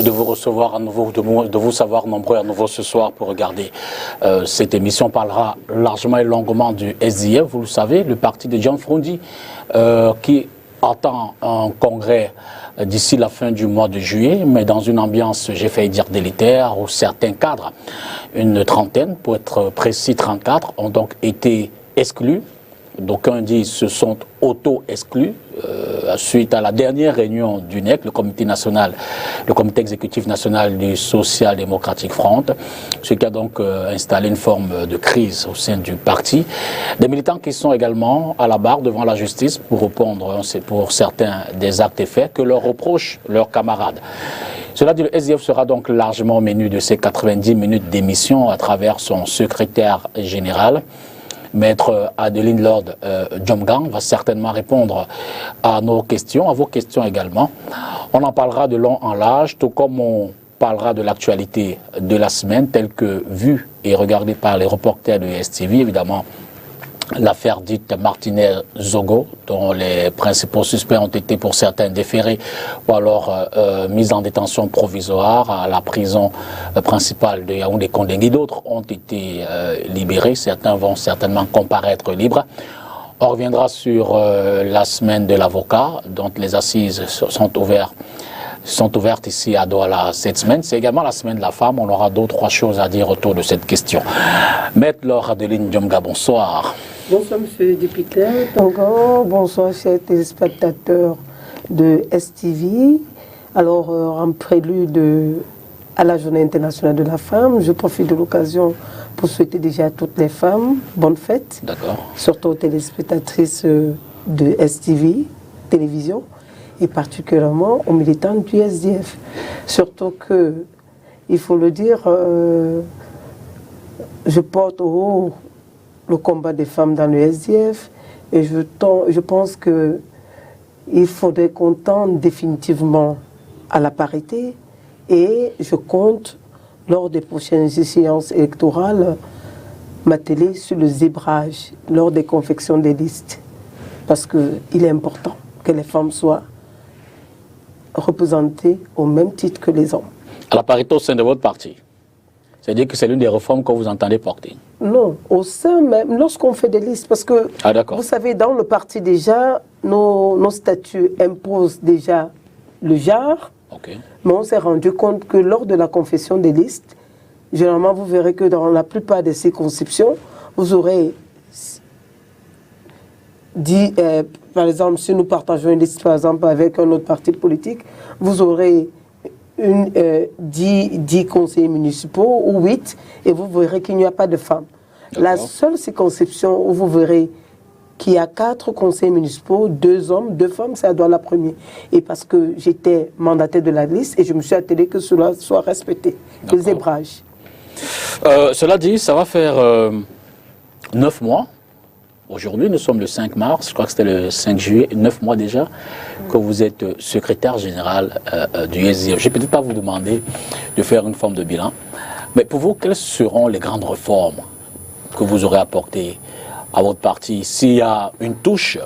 de vous recevoir à nouveau, de vous savoir nombreux à nouveau ce soir pour regarder cette émission. On parlera largement et longuement du SDF, vous le savez, le parti de John Frondi, qui attend un congrès d'ici la fin du mois de juillet, mais dans une ambiance, j'ai failli dire délétère, où certains cadres, une trentaine, pour être précis 34, ont donc été exclus. D'aucuns disent se sont auto-exclus suite à la dernière réunion du NEC, le comité exécutif national du Social Democratic Front, ce qui a donc installé une forme de crise au sein du parti. Des militants qui sont également à la barre devant la justice pour répondre pour certains des actes et faits que leur reprochent leurs camarades. Cela dit, le SDF sera donc largement au menu de ces 90 minutes d'émission à travers son secrétaire général. Maître Adeline Lord Djomgang va certainement répondre à nos questions, à vos questions également. On en parlera de long en large, tout comme on parlera de l'actualité de la semaine, telle que vue et regardée par les reporters de STV, évidemment. L'affaire dite Martinez-Zogo, dont les principaux suspects ont été pour certains déférés ou alors mis en détention provisoire à la prison principale de Yaoundé-Kondengui. D'autres ont été libérés, certains vont certainement comparaître libres. On reviendra sur la semaine de l'avocat, dont les assises sont ouvertes ici à Douala cette semaine. C'est également la semaine de la femme. On aura 2 ou 3 choses à dire autour de cette question. Maître Laure Adeline Djomgang, bonsoir. Bonsoir, monsieur le député. Bonsoir, chers téléspectateurs de STV. Alors, en prélude à la Journée internationale de la femme, je profite de l'occasion pour souhaiter déjà à toutes les femmes bonne fête. D'accord. Surtout aux téléspectatrices de STV, télévision, et particulièrement aux militants du SDF. Surtout que, il faut le dire, je porte au haut le combat des femmes dans le SDF et je pense qu'il faudrait qu'on tende définitivement à la parité et je compte, lors des prochaines échéances électorales, m'atteler sur le zébrage lors des confections des listes parce qu'il est important que les femmes soient représentées au même titre que les hommes. À la parité au sein de votre parti? C'est-à-dire que c'est l'une des réformes que vous entendez porter? Non, au sein même, lorsqu'on fait des listes, parce que, vous savez, dans le parti déjà, nos statuts imposent déjà le genre, mais on s'est rendu compte que lors de la confection des listes, généralement, vous verrez que dans la plupart des circonscriptions, vous aurez dit, par exemple, si nous partageons une liste, par exemple, avec un autre parti politique, vous aurez 10 conseillers municipaux ou 8 et vous verrez qu'il n'y a pas de femmes. La seule circonscription où vous verrez qu'il y a 4 conseillers municipaux, 2 hommes, 2 femmes, c'est à Douala-Premier. Et parce que j'étais mandataire de la liste et je me suis attelé que cela soit respecté, le zébrage. Cela dit, ça va faire 9 mois. Aujourd'hui, nous sommes le 5 mars, je crois que c'était le 5 juillet, 9 mois déjà, que vous êtes secrétaire général du SDF. Je ne vais peut-être pas vous demander de faire une forme de bilan, mais pour vous, quelles seront les grandes réformes que vous aurez apportées à votre parti s'il y a une touche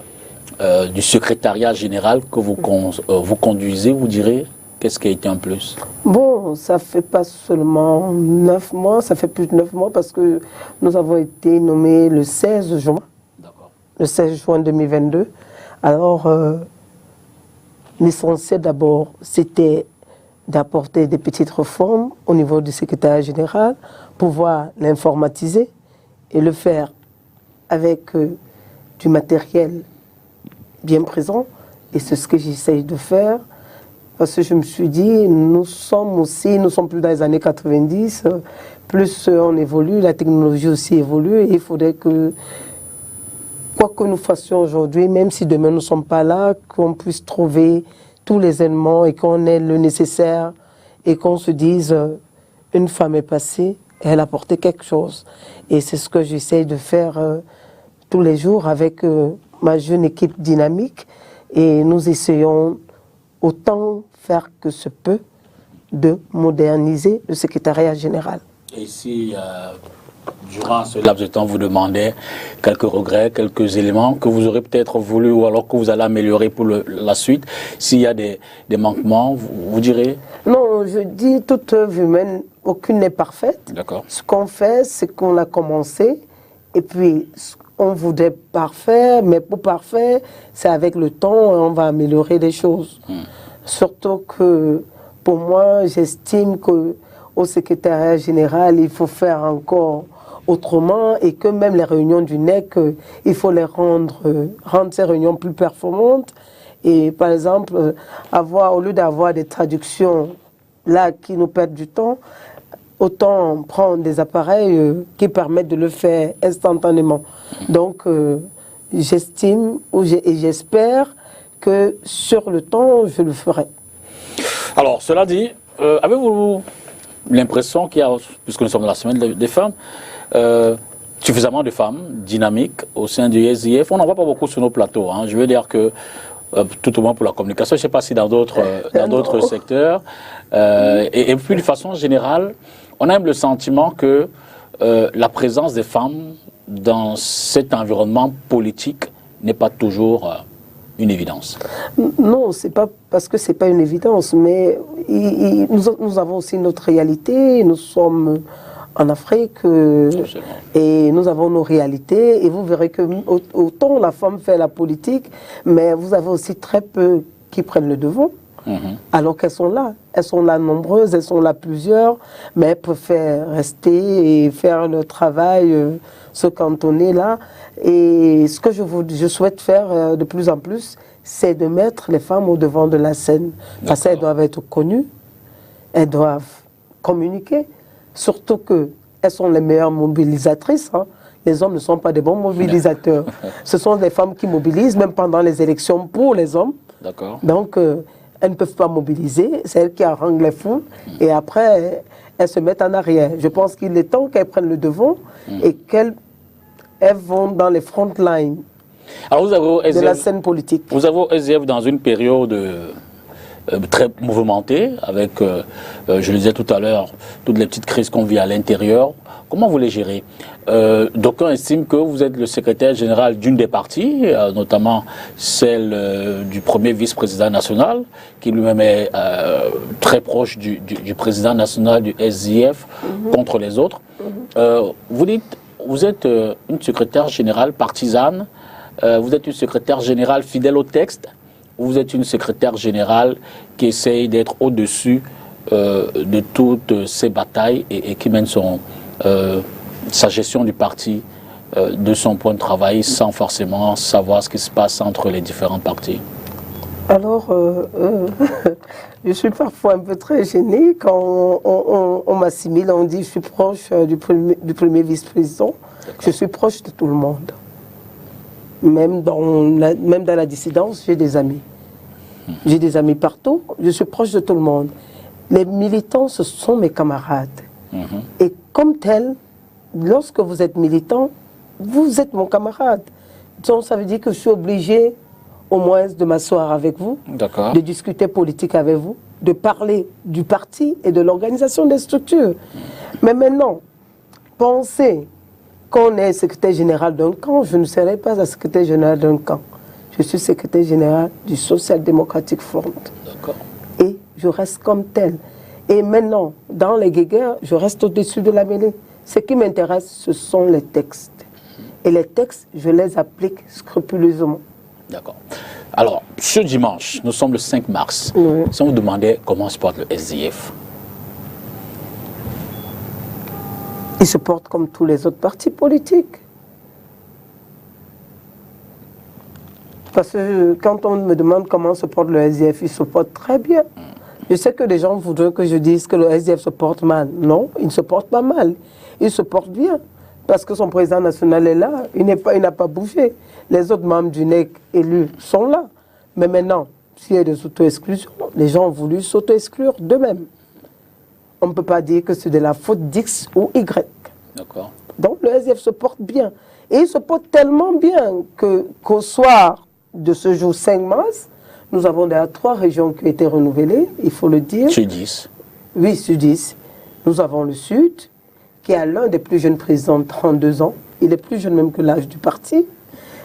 du secrétariat général que vous conduisez, vous direz qu'est-ce qui a été en plus? Bon, ça ne fait pas seulement 9 mois, ça fait plus de 9 mois parce que nous avons été nommés le 16 juin. Le 16 juin 2022. Alors, l'essentiel d'abord, c'était d'apporter des petites réformes au niveau du secrétariat général, pouvoir l'informatiser et le faire avec du matériel bien présent. Et c'est ce que j'essaye de faire. Parce que je me suis dit, nous sommes plus dans les années 90, plus on évolue, la technologie aussi évolue, et il faudrait que quoi que nous fassions aujourd'hui, même si demain nous ne sommes pas là, qu'on puisse trouver tous les éléments et qu'on ait le nécessaire et qu'on se dise une femme est passée et elle a apporté quelque chose. Et c'est ce que j'essaye de faire tous les jours avec ma jeune équipe dynamique et nous essayons autant faire que se peut de moderniser le secrétariat général. Et si durant ce laps de temps, vous demandez quelques regrets, quelques éléments que vous aurez peut-être voulu ou alors que vous allez améliorer pour la suite. S'il y a des manquements, vous direz? Non, je dis toute œuvre humaine, aucune n'est parfaite. D'accord. Ce qu'on fait, c'est qu'on a commencé et puis on voudrait parfaire, mais pour parfaire, c'est avec le temps, on va améliorer les choses. Surtout que pour moi, j'estime qu'au secrétariat général, il faut faire encore autrement et que même les réunions du NEC, il faut les rendre ces réunions plus performantes. Et par exemple, au lieu d'avoir des traductions là qui nous perdent du temps, autant prendre des appareils qui permettent de le faire instantanément. Donc, j'estime et j'espère que sur le temps, je le ferai. Alors, cela dit, avez-vous l'impression qu'il y a, puisque nous sommes dans la semaine des femmes, suffisamment de femmes dynamiques au sein du SIF? On n'en voit pas beaucoup sur nos plateaux. Hein. Je veux dire que, tout au moins pour la communication, je ne sais pas si dans d'autres secteurs. Et puis, de façon générale, on a même le sentiment que la présence des femmes dans cet environnement politique n'est pas toujours une évidence. Non, c'est pas parce que c'est pas une évidence, mais nous avons aussi notre réalité. Nous sommes en Afrique et nous avons nos réalités. Et vous verrez que autant la femme fait la politique, mais vous avez aussi très peu qui prennent le devant. Alors qu'elles sont là nombreuses, elles sont là plusieurs, mais elles préfèrent rester et faire le travail, se cantonner là. Et ce que je souhaite faire de plus en plus, c'est de mettre les femmes au devant de la scène. Parce qu'elles doivent être connues, elles doivent communiquer, surtout qu'elles sont les meilleures mobilisatrices. Hein. Les hommes ne sont pas des bons mobilisateurs. Ce sont des femmes qui mobilisent, même pendant les élections, pour les hommes. Donc, elles ne peuvent pas mobiliser, c'est elles qui haranguent les foules, et après, elles se mettent en arrière. Je pense qu'il est temps qu'elles prennent le devant et qu'elles vont dans les front lines de la scène politique. Vous avez au SIF dans une période très mouvementée, avec, je le disais tout à l'heure, toutes les petites crises qu'on vit à l'intérieur. Comment vous les gérez? D'aucuns estiment que vous êtes le secrétaire général d'une des parties, notamment celle du premier vice-président national, qui lui-même est très proche du président national du SIF contre les autres. Vous dites, vous êtes une secrétaire générale partisane, vous êtes une secrétaire générale fidèle au texte, ou vous êtes une secrétaire générale qui essaye d'être au-dessus de toutes ces batailles et qui mène sa gestion du parti de son point de travail sans forcément savoir ce qui se passe entre les différents partis? Alors, je suis parfois un peu très gênée quand on m'assimile, on dit je suis proche du premier vice-président. Je suis proche de tout le monde. Même dans la dissidence, j'ai des amis. J'ai des amis partout, je suis proche de tout le monde. Les militants, ce sont mes camarades. Et comme tel, lorsque vous êtes militant, vous êtes mon camarade. Donc ça veut dire que je suis obligé au moins de m'asseoir avec vous, de discuter politique avec vous, de parler du parti et de l'organisation des structures. Mais maintenant, pensez qu'on est secrétaire général d'un camp, je ne serai pas un secrétaire général d'un camp. Je suis secrétaire général du Social Democratic Front. Et je reste comme tel. Et maintenant, dans les guéguerres, je reste au-dessus de la mêlée. Ce qui m'intéresse, ce sont les textes. Et les textes, je les applique scrupuleusement. D'accord. Alors, ce dimanche, nous sommes le 5 mars. Si on vous demandait comment se porte le SIF? Il se porte comme tous les autres partis politiques. Parce que quand on me demande comment se porte le SIF, il se porte très bien. Je sais que les gens voudraient que je dise que le SIF se porte mal. Non, il ne se porte pas mal. Il se porte bien. Parce que son président national est là, il n'a pas bougé. Les autres membres du NEC élus sont là. Mais maintenant, s'il y a des auto-exclusions, les gens ont voulu s'auto-exclure d'eux-mêmes. On ne peut pas dire que c'est de la faute d'X ou Y. Donc le SIF se porte bien. Et il se porte tellement bien qu'au soir de ce jour 5 mars, nous avons déjà 3 régions qui ont été renouvelées, il faut le dire. Sur 10? Oui, sur 10. Nous avons le Sud, qui a l'un des plus jeunes présidents, 32 ans. Il est plus jeune même que l'âge du parti.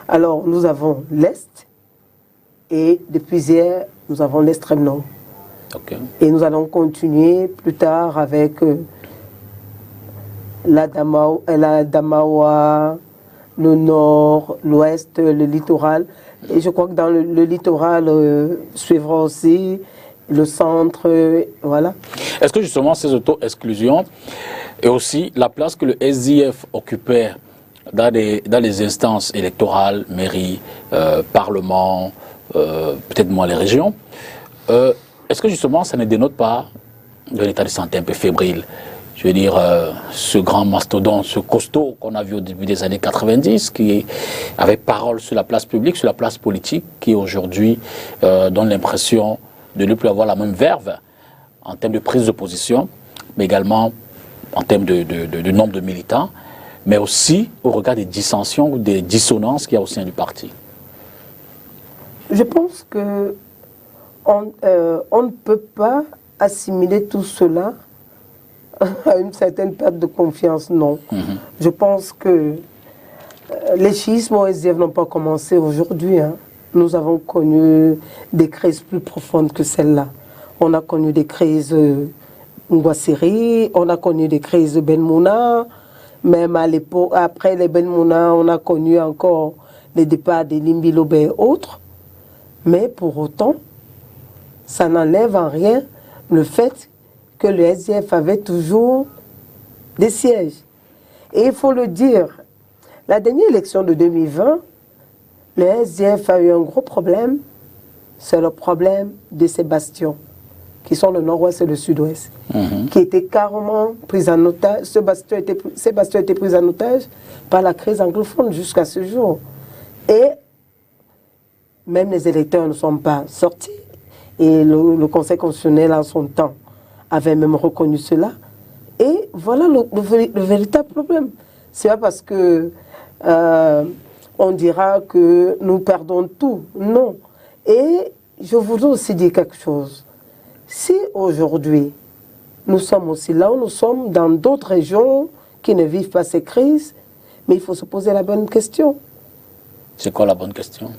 Alors, nous avons l'Est et depuis hier, nous avons l'extrême nord. Okay. Et nous allons continuer plus tard avec la Damawa, le nord, l'ouest, le littoral. Et je crois que dans le littoral suivra aussi le centre, voilà. Est-ce que justement ces auto-exclusions et aussi la place que le SDF occupait dans les instances électorales, mairie, parlement, peut-être moins les régions, est-ce que justement ça ne dénote pas d'un état de santé un peu fébrile? Je veux dire, ce grand mastodonte, ce costaud qu'on a vu au début des années 90, qui avait parole sur la place publique, sur la place politique, qui aujourd'hui donne l'impression de ne plus avoir la même verve en termes de prise de position, mais également en termes de nombre de militants, mais aussi au regard des dissensions ou des dissonances qu'il y a au sein du parti. Je pense que on ne peut pas assimiler tout cela à une certaine perte de confiance, non. Je pense que les schismes au SDF n'ont pas commencé aujourd'hui. Hein. Nous avons connu des crises plus profondes que celle-là. On a connu des crises Ngouassiri, on a connu des crises de Ben Mouna, même à l'époque, après les Ben Mouna, on a connu encore les départs des Limbilobe et autres. Mais pour autant, ça n'enlève en rien le fait que le SDF avait toujours des sièges. Et il faut le dire, la dernière élection de 2020, le SDF a eu un gros problème, c'est le problème de ces bastions, qui sont le nord-ouest et le sud-ouest, qui étaient carrément pris en otage. Ces bastions étaient pris en otage par la crise anglophone jusqu'à ce jour. Et même les électeurs ne sont pas sortis. Et le Conseil constitutionnel, en son temps, avait même reconnu cela. Et voilà le véritable problème. C'est pas parce que on dira que nous perdons tout. Non. Et je voudrais aussi dire quelque chose. Si aujourd'hui, nous sommes aussi là où nous sommes, dans d'autres régions qui ne vivent pas ces crises, mais il faut se poser la bonne question. C'est quoi la bonne question?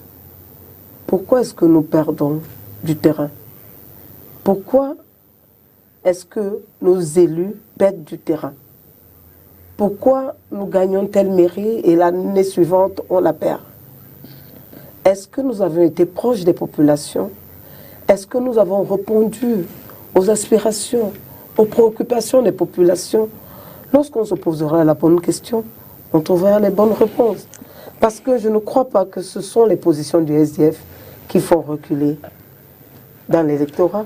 Pourquoi est-ce que nous perdons du terrain? Pourquoi est-ce que nos élus perdent du terrain? Pourquoi nous gagnons telle mairie et l'année suivante, on la perd? Est-ce que nous avons été proches des populations? Est-ce que nous avons répondu aux aspirations, aux préoccupations des populations? Lorsqu'on se posera la bonne question, on trouvera les bonnes réponses. Parce que je ne crois pas que ce sont les positions du SDF qui font reculer dans l'électorat.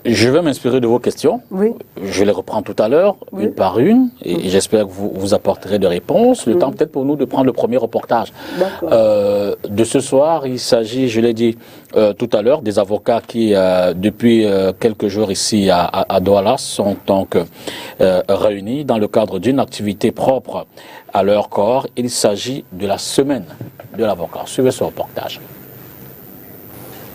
Je vais m'inspirer de vos questions. Oui. Je les reprends tout à l'heure, une par une, et j'espère que vous apporterez des réponses. Le temps peut-être pour nous de prendre le premier reportage. De ce soir, il s'agit, je l'ai dit tout à l'heure, des avocats qui, depuis quelques jours ici à Douala, sont donc réunis dans le cadre d'une activité propre à leur corps. Il s'agit de la semaine de l'avocat. Suivez ce reportage.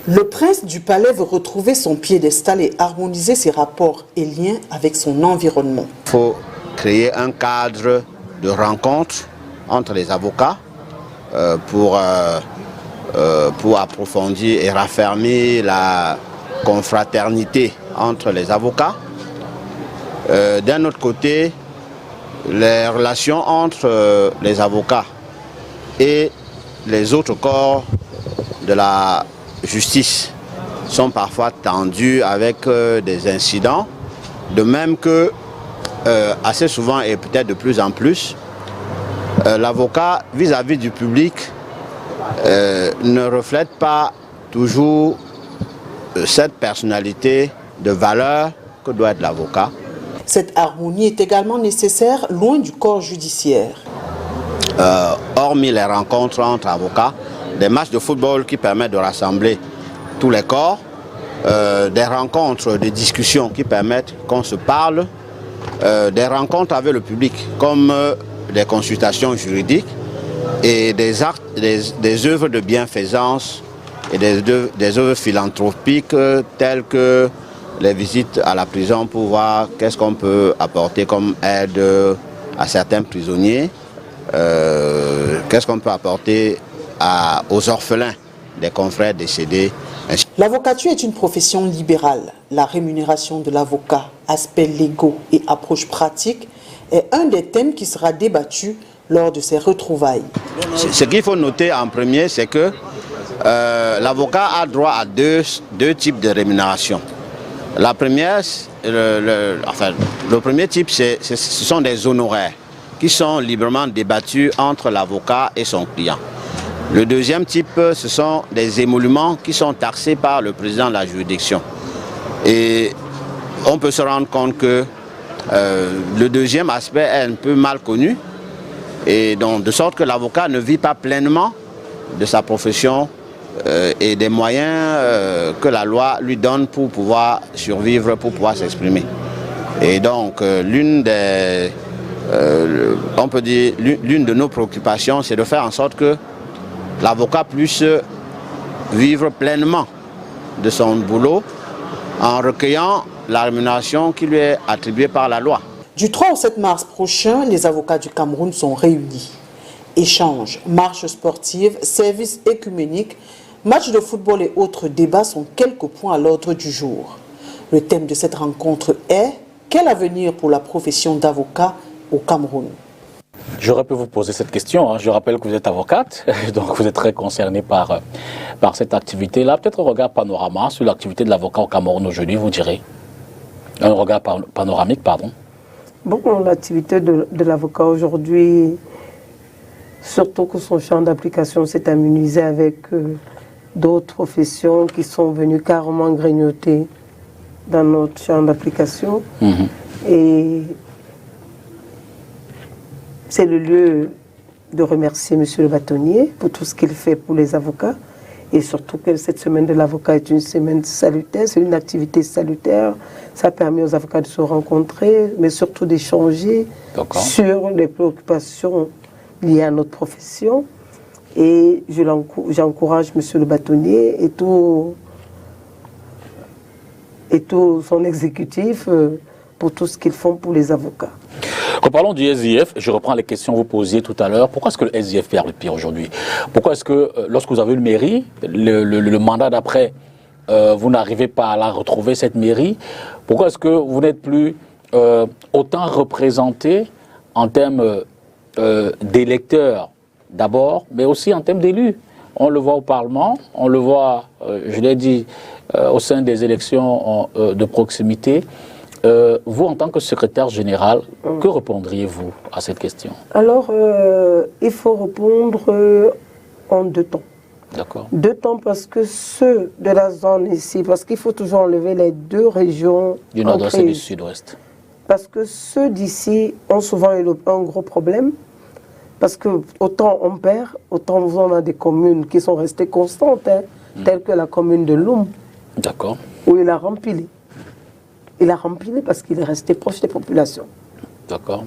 Le prince du palais veut retrouver son piédestal et harmoniser ses rapports et liens avec son environnement. Il faut créer un cadre de rencontre entre les avocats pour approfondir et raffermir la confraternité entre les avocats. D'un autre côté, les relations entre les avocats et les autres corps de la justice sont parfois tendues avec des incidents, de même que assez souvent et peut-être de plus en plus, l'avocat vis-à-vis du public ne reflète pas toujours cette personnalité de valeur que doit être l'avocat. Cette harmonie est également nécessaire loin du corps judiciaire. Hormis les rencontres entre avocats, des matchs de football qui permettent de rassembler tous les corps, des rencontres, des discussions qui permettent qu'on se parle, des rencontres avec le public comme des consultations juridiques et des actes, des œuvres de bienfaisance et des œuvres philanthropiques telles que les visites à la prison pour voir qu'est-ce qu'on peut apporter comme aide à certains prisonniers, qu'est-ce qu'on peut apporter aux orphelins des confrères décédés. L'avocature est une profession libérale. La rémunération de l'avocat, aspects légaux et approches pratiques est un des thèmes qui sera débattu lors de ces retrouvailles. Ce qu'il faut noter en premier, c'est que l'avocat a droit à deux types de rémunération. La première, le premier type, ce sont des honoraires qui sont librement débattus entre l'avocat et son client. Le deuxième type, ce sont des émoluments qui sont taxés par le président de la juridiction. Et on peut se rendre compte que le deuxième aspect est un peu mal connu, et donc de sorte que l'avocat ne vit pas pleinement de sa profession et des moyens que la loi lui donne pour pouvoir survivre, pour pouvoir s'exprimer. Et donc l'une de nos préoccupations, c'est de faire en sorte que l'avocat puisse vivre pleinement de son boulot en recueillant la rémunération qui lui est attribuée par la loi. Du 3 au 7 mars prochain, les avocats du Cameroun sont réunis. Échanges, marches sportives, services écuméniques, matchs de football et autres débats sont quelques points à l'ordre du jour. Le thème de cette rencontre est « Quel avenir pour la profession d'avocat au Cameroun ?» J'aurais pu vous poser cette question. Je rappelle que vous êtes avocate, donc vous êtes très concernée par cette activité-là. Peut-être un regard panorama sur l'activité de l'avocat au Cameroun aujourd'hui, vous direz. Un regard panoramique, pardon. Bon, l'activité de l'avocat aujourd'hui, surtout que son champ d'application s'est amenuisé avec d'autres professions qui sont venues carrément grignoter dans notre champ d'application. Et c'est le lieu de remercier M. le bâtonnier pour tout ce qu'il fait pour les avocats. Et surtout que cette semaine de l'avocat est une semaine salutaire, c'est une activité salutaire. Ça a permis aux avocats de se rencontrer, mais surtout d'échanger sur les préoccupations liées à notre profession. Et j'encourage M. le bâtonnier et tout son exécutif pour tout ce qu'ils font pour les avocats. Reparlons du SIF, je reprends les questions que vous posiez tout à l'heure. Pourquoi est-ce que le SIF perd le pied aujourd'hui? Pourquoi est-ce que lorsque vous avez eu le mairie, le mandat d'après, vous n'arrivez pas à la retrouver, cette mairie? Pourquoi est-ce que vous n'êtes plus autant représenté en termes d'électeurs d'abord, mais aussi en termes d'élus? On le voit au Parlement, on le voit, je l'ai dit, au sein des élections de proximité. Vous, en tant que secrétaire général, que répondriez-vous à cette question? Alors, il faut répondre en 2 temps. D'accord. 2 temps parce que ceux de la zone ici, parce qu'il faut toujours enlever les 2 régions. Du nord-ouest et du sud-ouest. Parce que ceux d'ici ont souvent eu un gros problème. Parce que autant on perd, autant on a des communes qui sont restées constantes, telles que la commune de Loum. D'accord. Où il a rempli. Il a rempli parce qu'il est resté proche des populations. D'accord.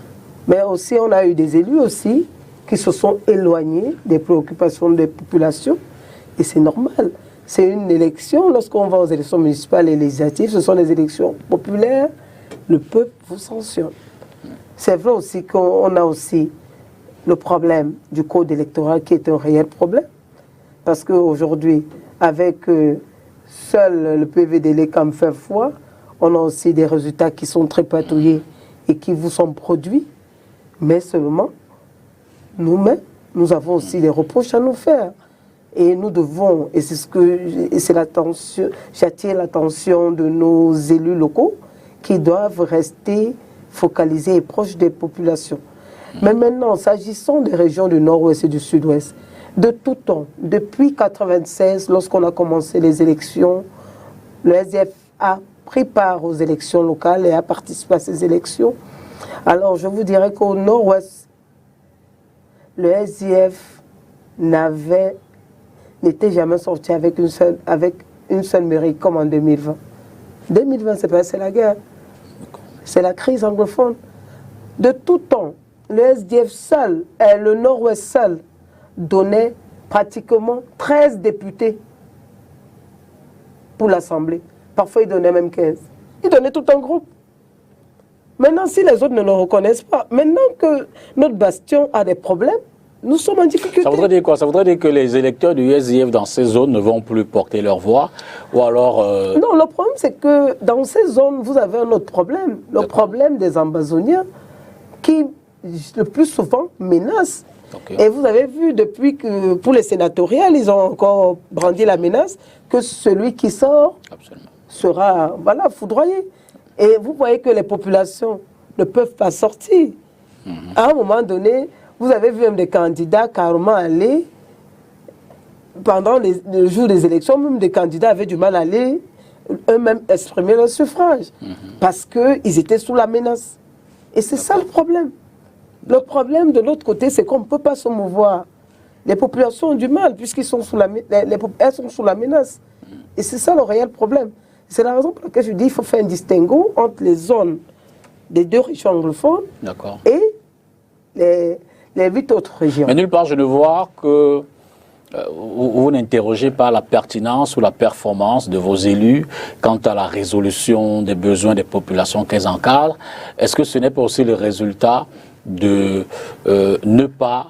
Mais aussi, on a eu des élus aussi qui se sont éloignés des préoccupations des populations. Et c'est normal. C'est une élection. Lorsqu'on va aux élections municipales et législatives, ce sont des élections populaires. Le peuple vous sanctionne. C'est vrai aussi qu'on a aussi le problème du code électoral qui est un réel problème. Parce qu'aujourd'hui, avec seul le PVDL comme fait foi, on a aussi des résultats qui sont très patouillés et qui vous sont produits. Mais seulement, nous-mêmes, nous avons aussi des reproches à nous faire. Et nous devons, et c'est l'attention, j'attire l'attention de nos élus locaux qui doivent rester focalisés et proches des populations. Mais maintenant, s'agissant des régions du nord-ouest et du sud-ouest, de tout temps, depuis 1996, lorsqu'on a commencé les élections, le SDF a pris part aux élections locales et a participé à ces élections. Alors, je vous dirais qu'au nord-ouest, le SDF n'était jamais sorti avec une seule mairie comme en 2020. 2020, c'est la guerre. C'est la crise anglophone. De tout temps, le SDF seul, et le nord-ouest seul, donnait pratiquement 13 députés pour l'Assemblée. Parfois, il donnait même 15. Il donnait tout un groupe. Maintenant, si les autres ne le reconnaissent pas, maintenant que notre bastion a des problèmes, nous sommes en difficulté. Ça voudrait dire quoi? Ça voudrait dire que les électeurs du SDF dans ces zones ne vont plus porter leur voix? Ou alors... Non, le problème, c'est que dans ces zones, vous avez un autre problème. Le problème des Ambazoniens qui, le plus souvent, menacent. Okay. Et vous avez vu, depuis que, pour les sénatoriales, ils ont encore brandi la menace que celui qui sort sera, voilà, foudroyé. Et vous voyez que les populations ne peuvent pas sortir. À un moment donné, vous avez vu même des candidats carrément aller, pendant le jour des élections, même des candidats avaient du mal à aller eux-mêmes exprimer leur suffrage. Parce qu'ils étaient sous la menace. Et c'est ça le problème. Le problème de l'autre côté, c'est qu'on ne peut pas se mouvoir. Les populations ont du mal, puisqu'elles sont sous elles sont sous la menace. Et c'est ça le réel problème. C'est la raison pour laquelle je dis qu'il faut faire un distinguo entre les zones des 2 régions anglophones et les 8 autres régions. Mais nulle part, je ne vois que vous n'interrogez pas la pertinence ou la performance de vos élus quant à la résolution des besoins des populations qu'elles encadrent. Est-ce que ce n'est pas aussi le résultat de ne pas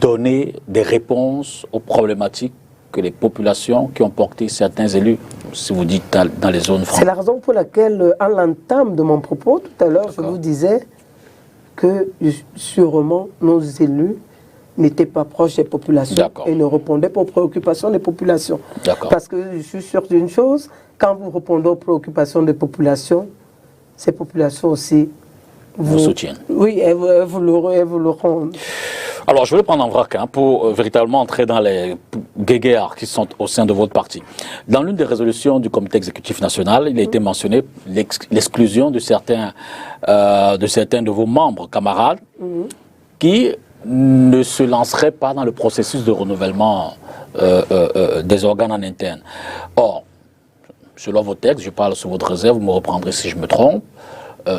donner des réponses aux problématiques que les populations qui ont porté certains élus, si vous dites dans les zones franches? C'est la raison pour laquelle, à l'entame de mon propos, tout à l'heure, je vous disais que sûrement nos élus n'étaient pas proches des populations et ne répondaient pas aux préoccupations des populations. Parce que je suis sûr d'une chose, quand vous répondez aux préoccupations des populations, ces populations aussi vous soutiennent. Oui, elles vous le rendent. Alors, je vais le prendre en vrac pour véritablement entrer dans les guéguerres qui sont au sein de votre parti. Dans l'une des résolutions du comité exécutif national, il a été mentionné l'exclusion de certains de vos membres, camarades, qui ne se lanceraient pas dans le processus de renouvellement des organes en interne. Or, selon vos textes, je parle sous votre réserve, vous me reprendrez si je me trompe,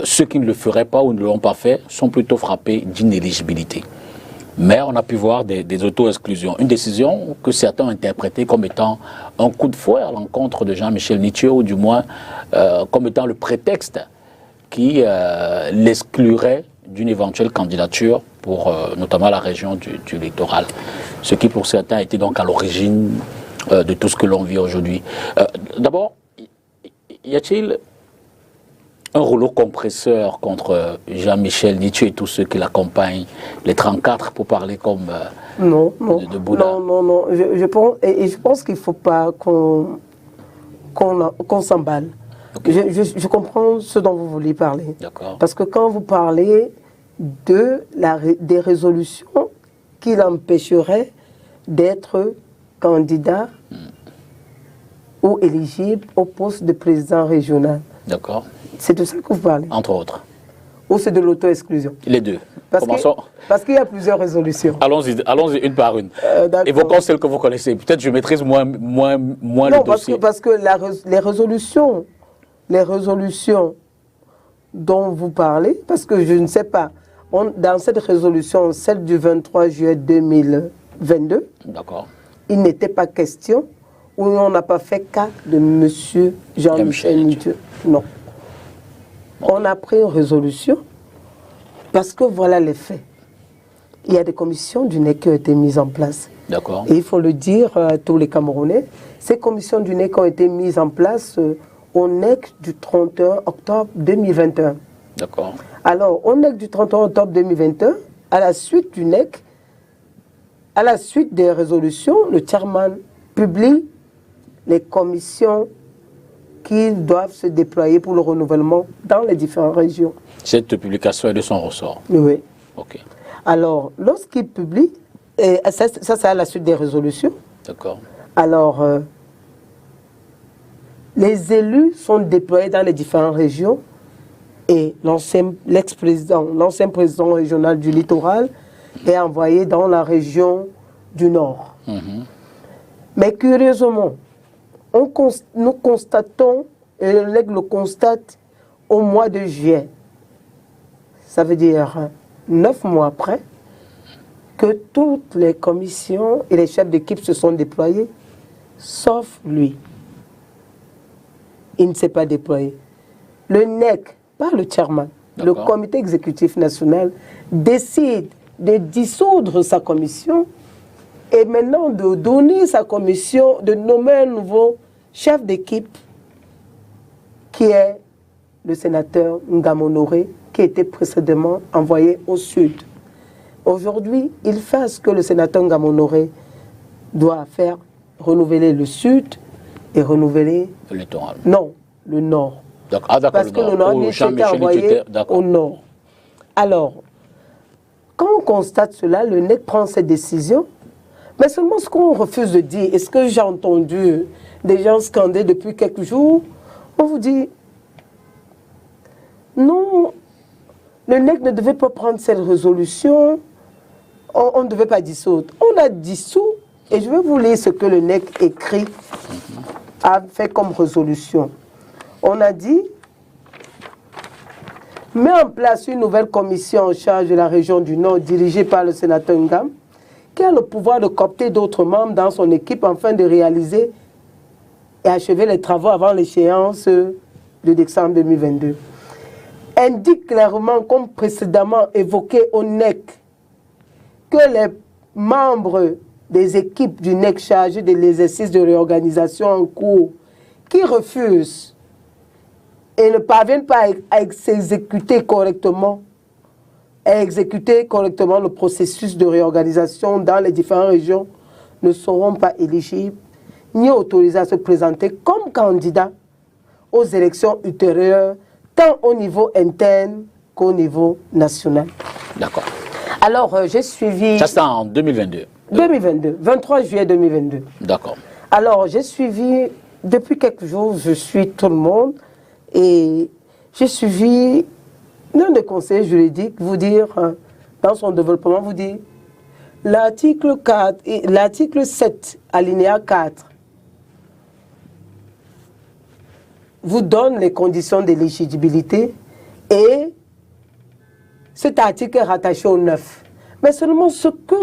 ceux qui ne le feraient pas ou ne l'ont pas fait sont plutôt frappés d'inéligibilité. Mais on a pu voir des auto-exclusions. Une décision que certains ont interprétée comme étant un coup de fouet à l'encontre de Jean-Michel Nithieu, ou du moins comme étant le prétexte qui l'exclurait d'une éventuelle candidature pour notamment la région du littoral. Ce qui pour certains était donc à l'origine de tout ce que l'on vit aujourd'hui. D'abord, y a-t-il un rouleau compresseur contre Jean-Michel Nithieu et tous ceux qui l'accompagnent, les 34 pour parler comme de Bouddha? Non. Je pense qu'il ne faut pas qu'on s'emballe. Je comprends ce dont vous voulez parler. Parce que quand vous parlez des résolutions qui l'empêcheraient d'être candidat ou éligible au poste de président régional. D'accord. C'est de ça que vous parlez. Entre autres. Ou c'est de l'auto-exclusion? Les deux. Parce qu'il y a plusieurs résolutions. Allons-y une par une. Évoquons celles que vous connaissez. Peut-être je maîtrise moins le dossier. Parce que les résolutions dont vous parlez, parce que je ne sais pas, dans cette résolution, celle du 23 juillet 2022, il n'était pas question, où on n'a pas fait cas de M. Jean-Michel Nithieu. Non. On a pris une résolution parce que voilà les faits. Il y a des commissions du NEC qui ont été mises en place. Et il faut le dire à tous les Camerounais, ces commissions du NEC ont été mises en place au NEC du 31 octobre 2021. Alors, au NEC du 31 octobre 2021, à la suite du NEC, à la suite des résolutions, le chairman publie les commissions qui doivent se déployer pour le renouvellement dans les différentes régions. Cette publication est de son ressort? Oui. Alors, lorsqu'il publie, et ça c'est à la suite des résolutions. Alors, les élus sont déployés dans les différentes régions et l'ancien président régional du littoral est envoyé dans la région du Nord. Mais curieusement, nous constatons, et le LEG le constate au mois de juillet, ça veut dire 9 mois après, que toutes les commissions et les chefs d'équipe se sont déployés, sauf lui. Il ne s'est pas déployé. Le NEC par le chairman, le D'accord. comité exécutif national décide de dissoudre sa commission et maintenant de donner sa commission, de nommer un nouveau chef d'équipe qui est le sénateur Ngam Honoré, qui était précédemment envoyé au Sud. Aujourd'hui, il fait ce que le sénateur Ngam Honoré doit faire, renouveler le Sud et renouveler... Le littoral. Non, le Nord. D'accord, Parce que le Nord, il s'était envoyé au Nord. Alors, quand on constate cela, le NEC prend cette décision, mais seulement ce qu'on refuse de dire, est-ce que j'ai entendu des gens scander depuis quelques jours, on vous dit, non, le NEC ne devait pas prendre cette résolution, on ne devait pas dissoudre. On a dissous, et je vais vous lire ce que le NEC écrit, a fait comme résolution. On a dit, met en place une nouvelle commission en charge de la région du Nord dirigée par le sénateur Ngam, qui a le pouvoir de coopter d'autres membres dans son équipe afin de réaliser et achever les travaux avant l'échéance de décembre 2022. Indique clairement, comme précédemment évoqué au NEC, que les membres des équipes du NEC chargées de l'exercice de réorganisation en cours qui refusent et ne parviennent pas à exécuter correctement le processus de réorganisation dans les différentes régions ne seront pas éligibles ni autorisés à se présenter comme candidats aux élections ultérieures, tant au niveau interne qu'au niveau national. D'accord. Alors, j'ai suivi... Ça, c'est en 2022. 2022, 23 juillet 2022. D'accord. Alors, j'ai suivi, depuis quelques jours, je suis tout le monde, et j'ai suivi l'un des conseillers juridiques vous dire, dans son développement, vous dire, l'article 7, alinéa 4, vous donne les conditions d'éligibilité et cet article est rattaché au 9. Mais seulement ce que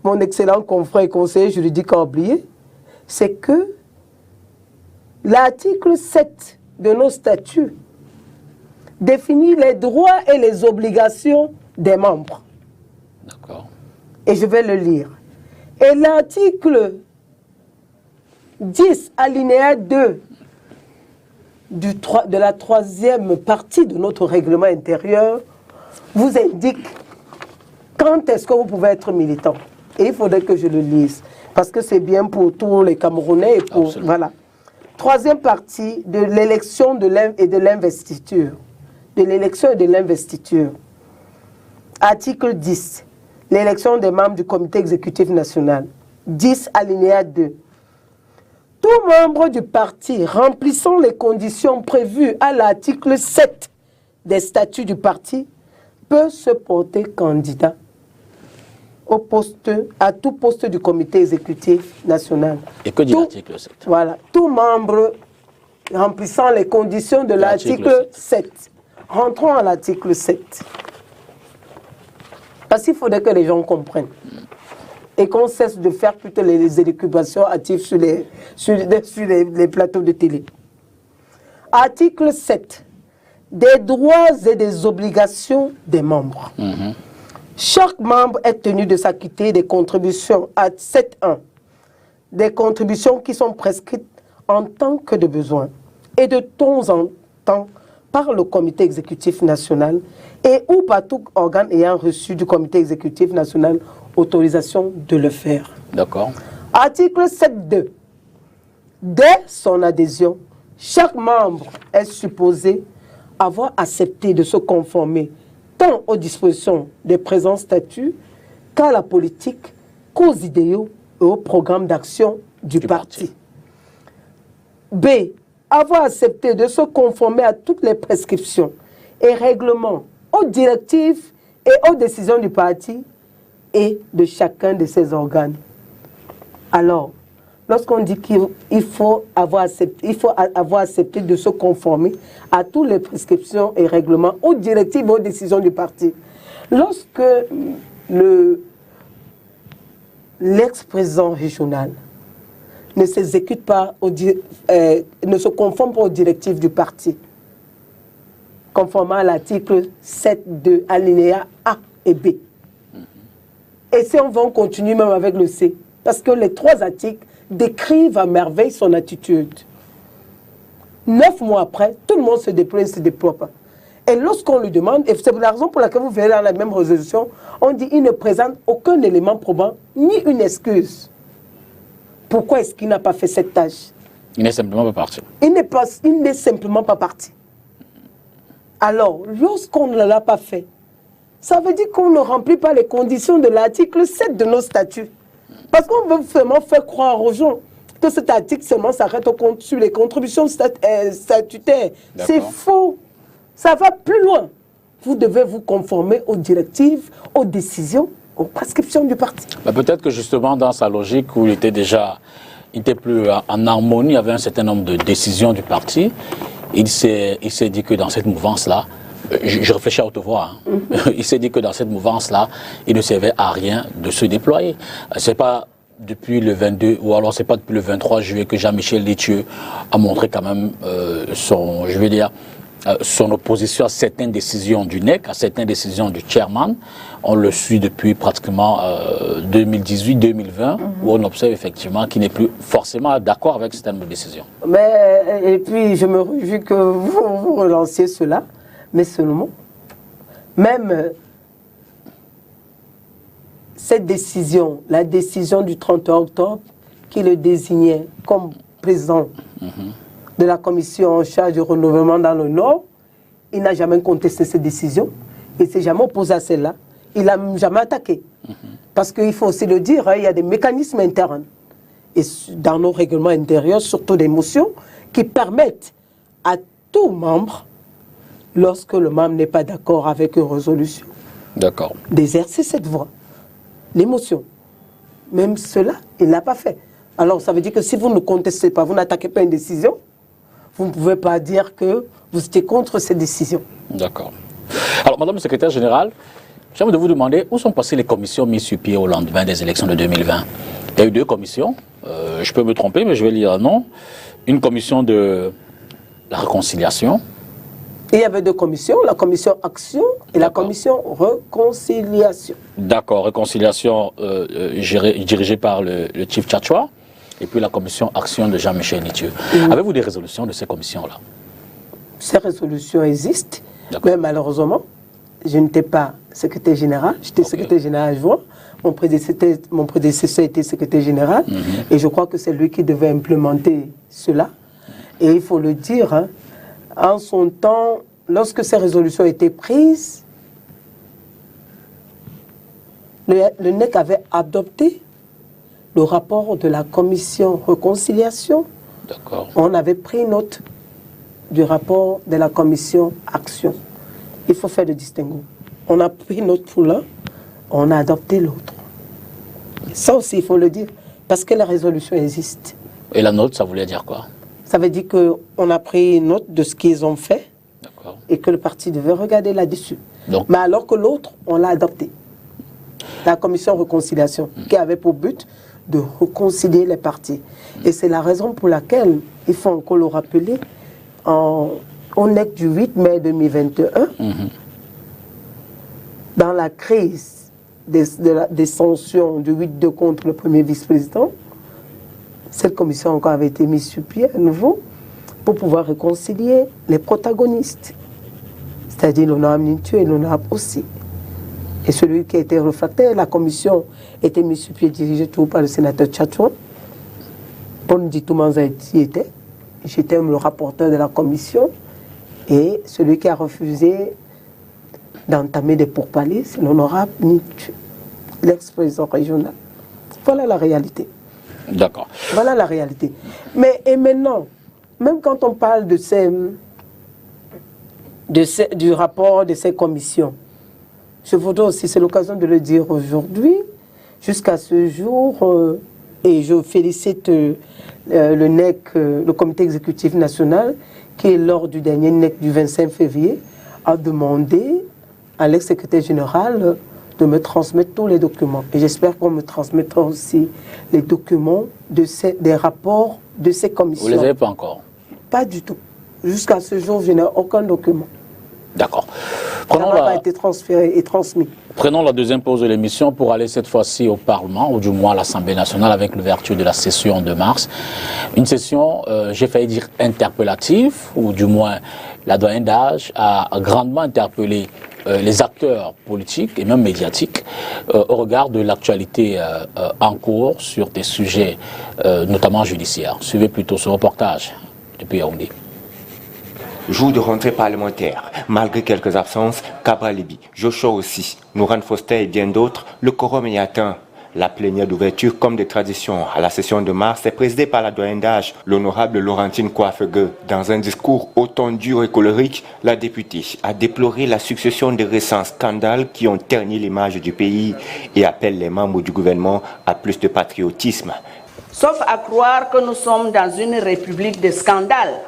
mon excellent confrère et conseiller juridique a oublié, c'est que l'article 7 de nos statuts définit les droits et les obligations des membres. D'accord. Et je vais le lire. Et l'article 10, alinéa 2 de la troisième partie de notre règlement intérieur vous indique quand est-ce que vous pouvez être militant. Et il faudrait que je le lise, parce que c'est bien pour tous les Camerounais. Et pour, voilà. Troisième partie de l'élection et de l'investiture. De l'élection et de l'investiture. Article 10. L'élection des membres du comité exécutif national. 10 alinéa 2. Tout membre du parti remplissant les conditions prévues à l'article 7 des statuts du parti peut se porter candidat à tout poste du comité exécutif national. Et que dit l'article 7? Voilà. Tout membre remplissant les conditions de l'article 7. Rentrons à l'article 7. Parce qu'il faudrait que les gens comprennent. Et qu'on cesse de faire plutôt les élucubrations hâtives sur les plateaux de télé. Article 7. Des droits et des obligations des membres. Chaque membre est tenu de s'acquitter des contributions à 7.1. Des contributions qui sont prescrites en tant que de besoin et de temps en temps par le comité exécutif national et ou par tout organe ayant reçu du comité exécutif national autorisation de le faire. D'accord. Article 7.2. Dès son adhésion, chaque membre est supposé avoir accepté de se conformer tant aux dispositions des présents statuts qu'à la politique, qu'aux idéaux et au programme d'action du parti. B. Avoir accepté de se conformer à toutes les prescriptions et règlements, aux directives et aux décisions du parti et de chacun de ses organes. Alors, lorsqu'on dit qu'il faut avoir accepté de se conformer à toutes les prescriptions et règlements, aux directives et aux décisions du parti, lorsque l'ex-président régional ne s'exécute pas, ne se conforme pas aux directives du parti, conformément à l'article 7.2, alinéa A et B. Et si on continue même avec le C, parce que les 3 articles décrivent à merveille son attitude. 9 mois après, tout le monde se déploie et ne se déploie pas. Et lorsqu'on lui demande, et c'est la raison pour laquelle vous verrez dans la même résolution, on dit qu'il ne présente aucun élément probant, ni une excuse. Pourquoi est-ce qu'il n'a pas fait cette tâche? Il n'est simplement pas parti. Il n'est simplement pas parti. Alors, lorsqu'on ne l'a pas fait, ça veut dire qu'on ne remplit pas les conditions de l'article 7 de nos statuts. Parce qu'on veut vraiment faire croire aux gens que cet article seulement s'arrête sur les contributions statutaires. C'est faux. Ça va plus loin. Vous devez vous conformer aux directives, aux décisions, aux prescriptions du parti. Peut-être que justement, dans sa logique où il était plus en harmonie avec un certain nombre de décisions du parti, il s'est dit que dans cette mouvance-là, je réfléchis à haute voix, il s'est dit que dans cette mouvance-là, il ne servait à rien de se déployer. C'est pas depuis le 22, ou alors c'est pas depuis le 23 juillet que Jean-Michel Lithieu a montré quand même son opposition à certaines décisions du NEC, à certaines décisions du chairman. On le suit depuis pratiquement 2018-2020, où on observe effectivement qu'il n'est plus forcément d'accord avec certaines décisions. Et puis, je me réjouis que vous relanciez cela, mais seulement, même cette décision, la décision du 31 octobre, qui le désignait comme président de la commission en charge du renouvellement dans le Nord, il n'a jamais contesté cette décision, il ne s'est jamais opposé à celle-là, il n'a jamais attaqué. Parce qu'il faut aussi le dire, il y a des mécanismes internes, et dans nos règlements intérieurs, surtout des motions, qui permettent à tout membre, lorsque le membre n'est pas d'accord avec une résolution, d'exercer cette voie, l'émotion. Même cela, il ne l'a pas fait. Alors ça veut dire que si vous ne contestez pas, vous n'attaquez pas une décision, vous ne pouvez pas dire que vous étiez contre cette décision. D'accord. Alors, Madame le secrétaire général, j'ai envie de vous demander où sont passées les commissions mises sur pied au lendemain des élections de 2020. Il y a eu 2 commissions, je peux me tromper, mais je vais lire un nom. Une commission de la réconciliation. Il y avait 2 commissions, la commission action et la commission réconciliation. D'accord, réconciliation dirigée par le chief Tchatchoua, et puis la commission action de Jean-Michel Lithieu. Avez-vous des résolutions de ces commissions-là? Ces résolutions existent, mais malheureusement, je n'étais pas secrétaire général, j'étais secrétaire général adjoint. Mon prédécesseur était secrétaire général, et je crois que c'est lui qui devait implémenter cela. Et il faut le dire, en son temps, lorsque ces résolutions étaient prises, le NEC avait adopté le rapport de la commission réconciliation. On avait pris note du rapport de la commission action. Il faut faire le distinguo. On a pris note pour l'un, on a adopté l'autre. Ça aussi, il faut le dire, parce que la résolution existe. Et la note, ça voulait dire quoi? Ça veut dire qu'on a pris note de ce qu'ils ont fait et que le parti devait regarder là-dessus. Mais alors que l'autre, on l'a adopté. La commission réconciliation, qui avait pour but de réconcilier les partis. Et c'est la raison pour laquelle, il faut encore le rappeler, au NEC du 8 mai 2021, dans la crise des sanctions du 8-2 contre le premier vice-président, cette commission encore avait été mise sur pied à nouveau pour pouvoir réconcilier les protagonistes, c'est-à-dire l'honorable Lithieu et l'honorable aussi. Et celui qui a été réfractaire, la commission était mise sur pied, dirigée tout par le sénateur Tchatchoua. Pondi Toumanza y était. J'étais le rapporteur de la commission. Et celui qui a refusé d'entamer des pourparlers, c'est l'honorable Lithieu, l'ex-président régional. Voilà la réalité. D'accord. Voilà la réalité. Mais et maintenant, même quand on parle du rapport de ces commissions, je voudrais aussi, c'est l'occasion de le dire aujourd'hui, jusqu'à ce jour, et je félicite le NEC, le comité exécutif national, qui lors du dernier NEC du 25 février, a demandé à l'ex-secrétaire général de me transmettre tous les documents. Et j'espère qu'on me transmettra aussi les documents des rapports de ces commissions. Vous ne les avez pas encore? Pas du tout. Jusqu'à ce jour, je n'ai aucun document. D'accord. Ça n'a pas été transféré et transmis. Prenons la deuxième pause de l'émission pour aller cette fois-ci au Parlement, ou du moins à l'Assemblée nationale, avec l'ouverture de la session de mars. Une session, j'ai failli dire interpellative, ou du moins la doyenne d'âge a grandement interpellé les acteurs politiques et même médiatiques au regard de l'actualité en cours sur des sujets notamment judiciaires. Suivez plutôt ce reportage depuis Yaoundé. Jour de rentrée parlementaire, malgré quelques absences, Cabra Libi, Joshua aussi, Nouran Foster et bien d'autres, le quorum est atteint. La plénière d'ouverture, comme des traditions à la session de mars, est présidée par la doyenne d'âge, l'honorable Laurentine Coiffegueux. Dans un discours autant dur et colérique, la députée a déploré la succession de récents scandales qui ont terni l'image du pays et appelle les membres du gouvernement à plus de patriotisme. Sauf à croire que nous sommes dans une république de scandales.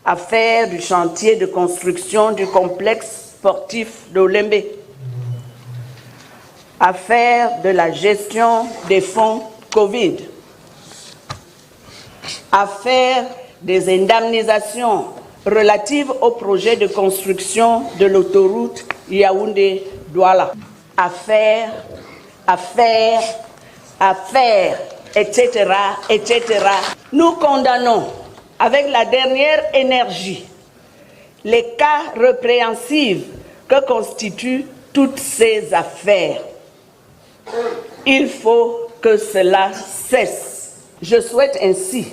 Affaire du chantier de construction du complexe sportif d'Olembe. Affaire de la gestion des fonds Covid. Affaire des indemnisations relatives au projet de construction de l'autoroute Yaoundé-Douala. Affaire, etc., etc. Nous condamnons avec la dernière énergie les cas répréhensibles que constituent toutes ces affaires. Il faut que cela cesse. Je souhaite ainsi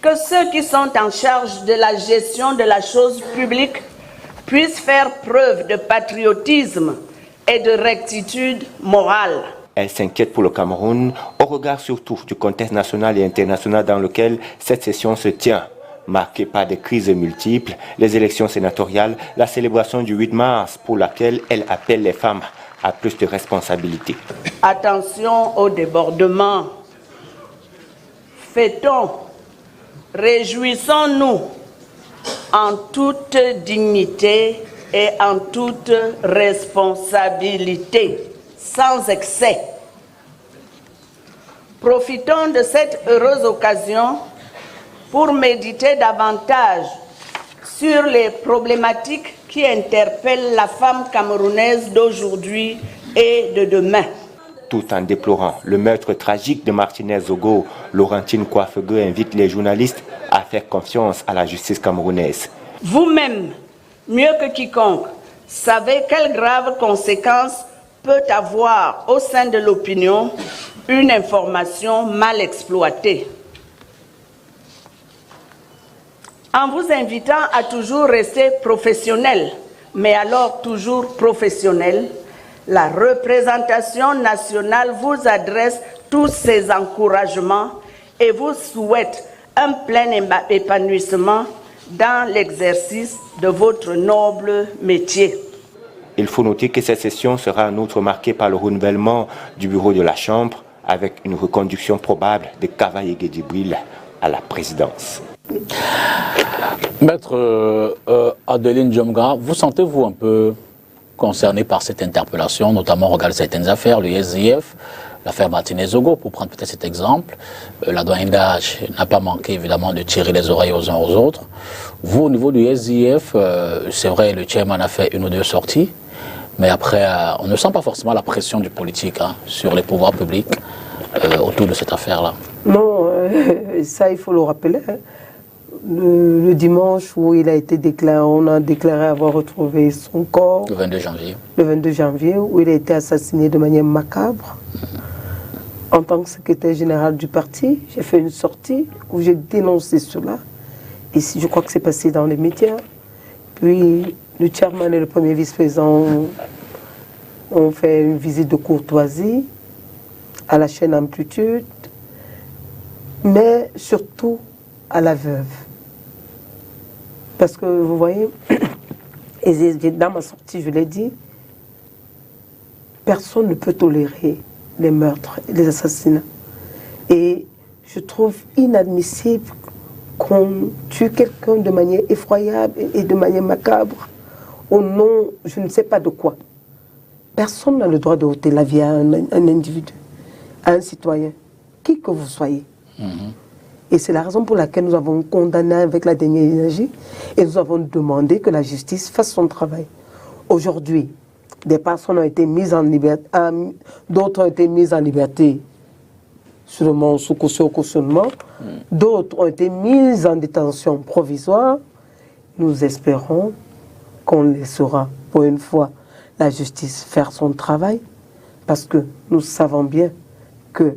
que ceux qui sont en charge de la gestion de la chose publique puissent faire preuve de patriotisme et de rectitude morale. Elle s'inquiète pour le Cameroun, au regard surtout du contexte national et international dans lequel cette session se tient, marquée par des crises multiples, les élections sénatoriales, la célébration du 8 mars pour laquelle elle appelle les femmes à plus de responsabilités. Attention au débordement. Fêtons, réjouissons-nous en toute dignité et en toute responsabilité, sans excès. Profitons de cette heureuse occasion pour méditer davantage sur les problématiques qui interpellent la femme camerounaise d'aujourd'hui et de demain. Tout en déplorant le meurtre tragique de Martinez Zogo, Laurentine Coiffegueux invite les journalistes à faire confiance à la justice camerounaise. Vous-même, mieux que quiconque, savez quelles graves conséquences peut avoir au sein de l'opinion une information mal exploitée. En vous invitant à toujours rester professionnel, mais alors toujours professionnel, la représentation nationale vous adresse tous ces encouragements et vous souhaite un plein épanouissement dans l'exercice de votre noble métier. Il faut noter que cette session sera en outre marquée par le renouvellement du bureau de la Chambre avec une reconduction probable de Kavaye Djibril à la présidence. Maître Adeline Djomga, vous sentez-vous un peu concerné par cette interpellation, notamment regarder certaines affaires, le SDF, l'affaire Martinez Zogo, pour prendre peut-être cet exemple. La doyenne d'âge n'a pas manqué évidemment de tirer les oreilles aux uns aux autres. Vous, au niveau du SDF, c'est vrai, le chairman a fait une ou deux sorties, mais après, on ne sent pas forcément la pression du politique sur les pouvoirs publics autour de cette affaire-là. Non, ça il faut le rappeler. Le dimanche où il a été déclaré, on a déclaré avoir retrouvé son corps. Le 22 janvier. Le 22 janvier, où il a été assassiné de manière macabre. En tant que secrétaire général du parti, j'ai fait une sortie où j'ai dénoncé cela. Et je crois que c'est passé dans les médias. Puis le chairman et le premier vice-président ont fait une visite de courtoisie à la chaîne Amplitude, mais surtout à la veuve. Parce que vous voyez, et dans ma sortie, je l'ai dit, personne ne peut tolérer les meurtres et les assassinats. Et je trouve inadmissible qu'on tue quelqu'un de manière effroyable et de manière macabre au nom, je ne sais pas de quoi. Personne n'a le droit de ôter la vie à un individu, à un citoyen, qui que vous soyez. Et c'est la raison pour laquelle nous avons condamné avec la dernière énergie et nous avons demandé que la justice fasse son travail. Aujourd'hui, des personnes ont été mises en liberté, d'autres ont été mises en liberté sûrement sous cautionnement, d'autres ont été mises en détention provisoire. Nous espérons qu'on laissera pour une fois la justice faire son travail, parce que nous savons bien que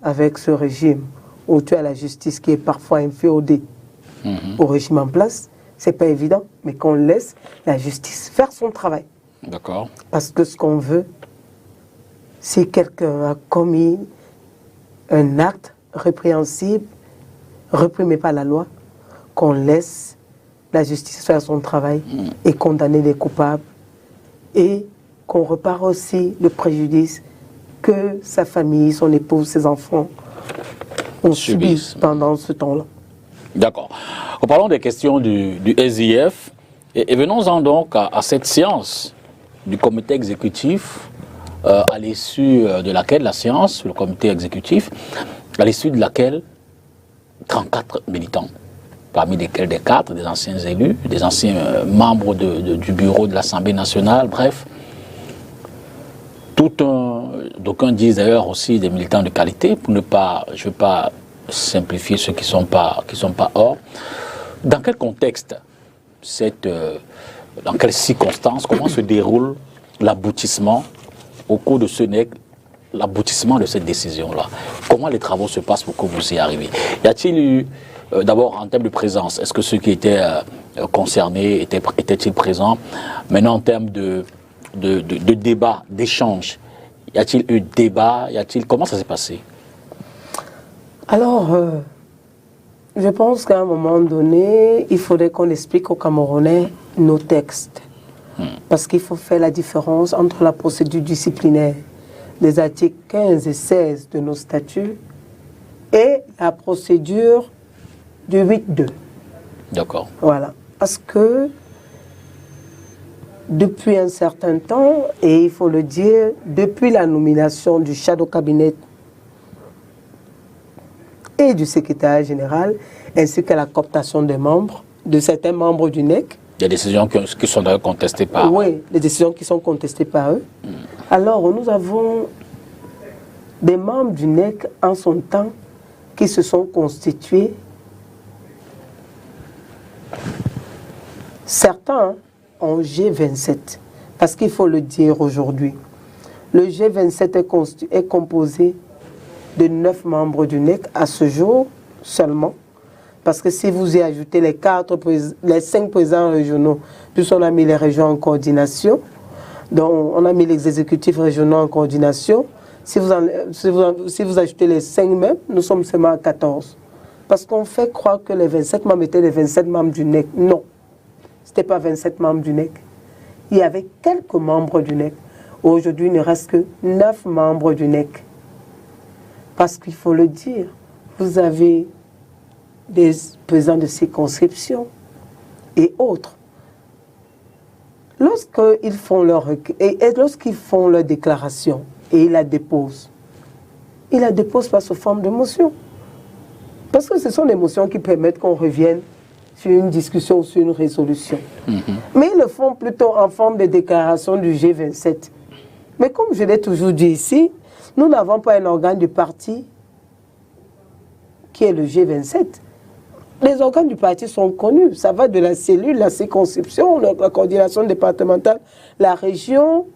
avec ce régime où tu as la justice qui est parfois inféodée au régime en place, c'est pas évident, mais qu'on laisse la justice faire son travail. D'accord. Parce que ce qu'on veut, si quelqu'un a commis un acte répréhensible, réprimé par la loi, qu'on laisse la justice faire son travail et condamner les coupables, et qu'on repart aussi le préjudice que sa famille, son épouse, ses enfants ont subi pendant ce temps-là. D'accord. En parlant des questions du SIF, et venons-en donc à cette séance du comité exécutif, à l'issue de laquelle la séance, le comité exécutif, à l'issue de laquelle 34 militants, parmi lesquels des cadres, des anciens élus, des anciens membres du bureau de l'Assemblée nationale, bref, d'aucuns disent d'ailleurs aussi des militants de qualité, pour ne pas, je ne veux pas simplifier ceux qui sont pas hors. Dans quel contexte, dans quelles circonstances, comment se déroule l'aboutissement au cours de ce NEC, l'aboutissement de cette décision-là? Comment les travaux se passent pour que vous y arriviez? Y a-t-il eu, d'abord en termes de présence, est-ce que ceux qui étaient concernés étaient-ils présents? Maintenant en termes de débat, d'échange, y a-t-il eu débat? Comment ça s'est passé? Alors, je pense qu'à un moment donné, il faudrait qu'on explique aux Camerounais nos textes. Parce qu'il faut faire la différence entre la procédure disciplinaire des articles 15 et 16 de nos statuts et la procédure du 8.2. D'accord. Voilà. Parce que depuis un certain temps, et il faut le dire, depuis la nomination du shadow cabinet et du secrétaire général, ainsi que la cooptation des membres, de certains membres du NEC. Des décisions qui sont d'ailleurs contestées par eux. Oui, des décisions qui sont contestées par eux. Alors, nous avons des membres du NEC en son temps qui se sont constitués. Certains en G27, parce qu'il faut le dire aujourd'hui. Le G27 est composé de 9 membres du NEC à ce jour seulement, parce que si vous y ajoutez les 5 présidents régionaux, plus on a mis les régions en coordination, donc on a mis les exécutifs régionaux en coordination, si vous ajoutez les 5 même, nous sommes seulement à 14. Parce qu'on fait croire que les 27 membres étaient les 27 membres du NEC. Non. Ce n'était pas 27 membres du NEC. Il y avait quelques membres du NEC. Aujourd'hui, il ne reste que 9 membres du NEC. Parce qu'il faut le dire, vous avez des présidents de circonscription et autres. Lorsqu'ils font lorsqu'ils font leur déclaration et ils la déposent pas sous forme de motion. Parce que ce sont des motions qui permettent qu'on revienne sur une discussion ou sur une résolution. Mais ils le font plutôt en forme de déclaration du G27. Mais comme je l'ai toujours dit ici, nous n'avons pas un organe du parti qui est le G27. Les organes du parti sont connus. Ça va de la cellule, la circonscription, la coordination départementale, la région,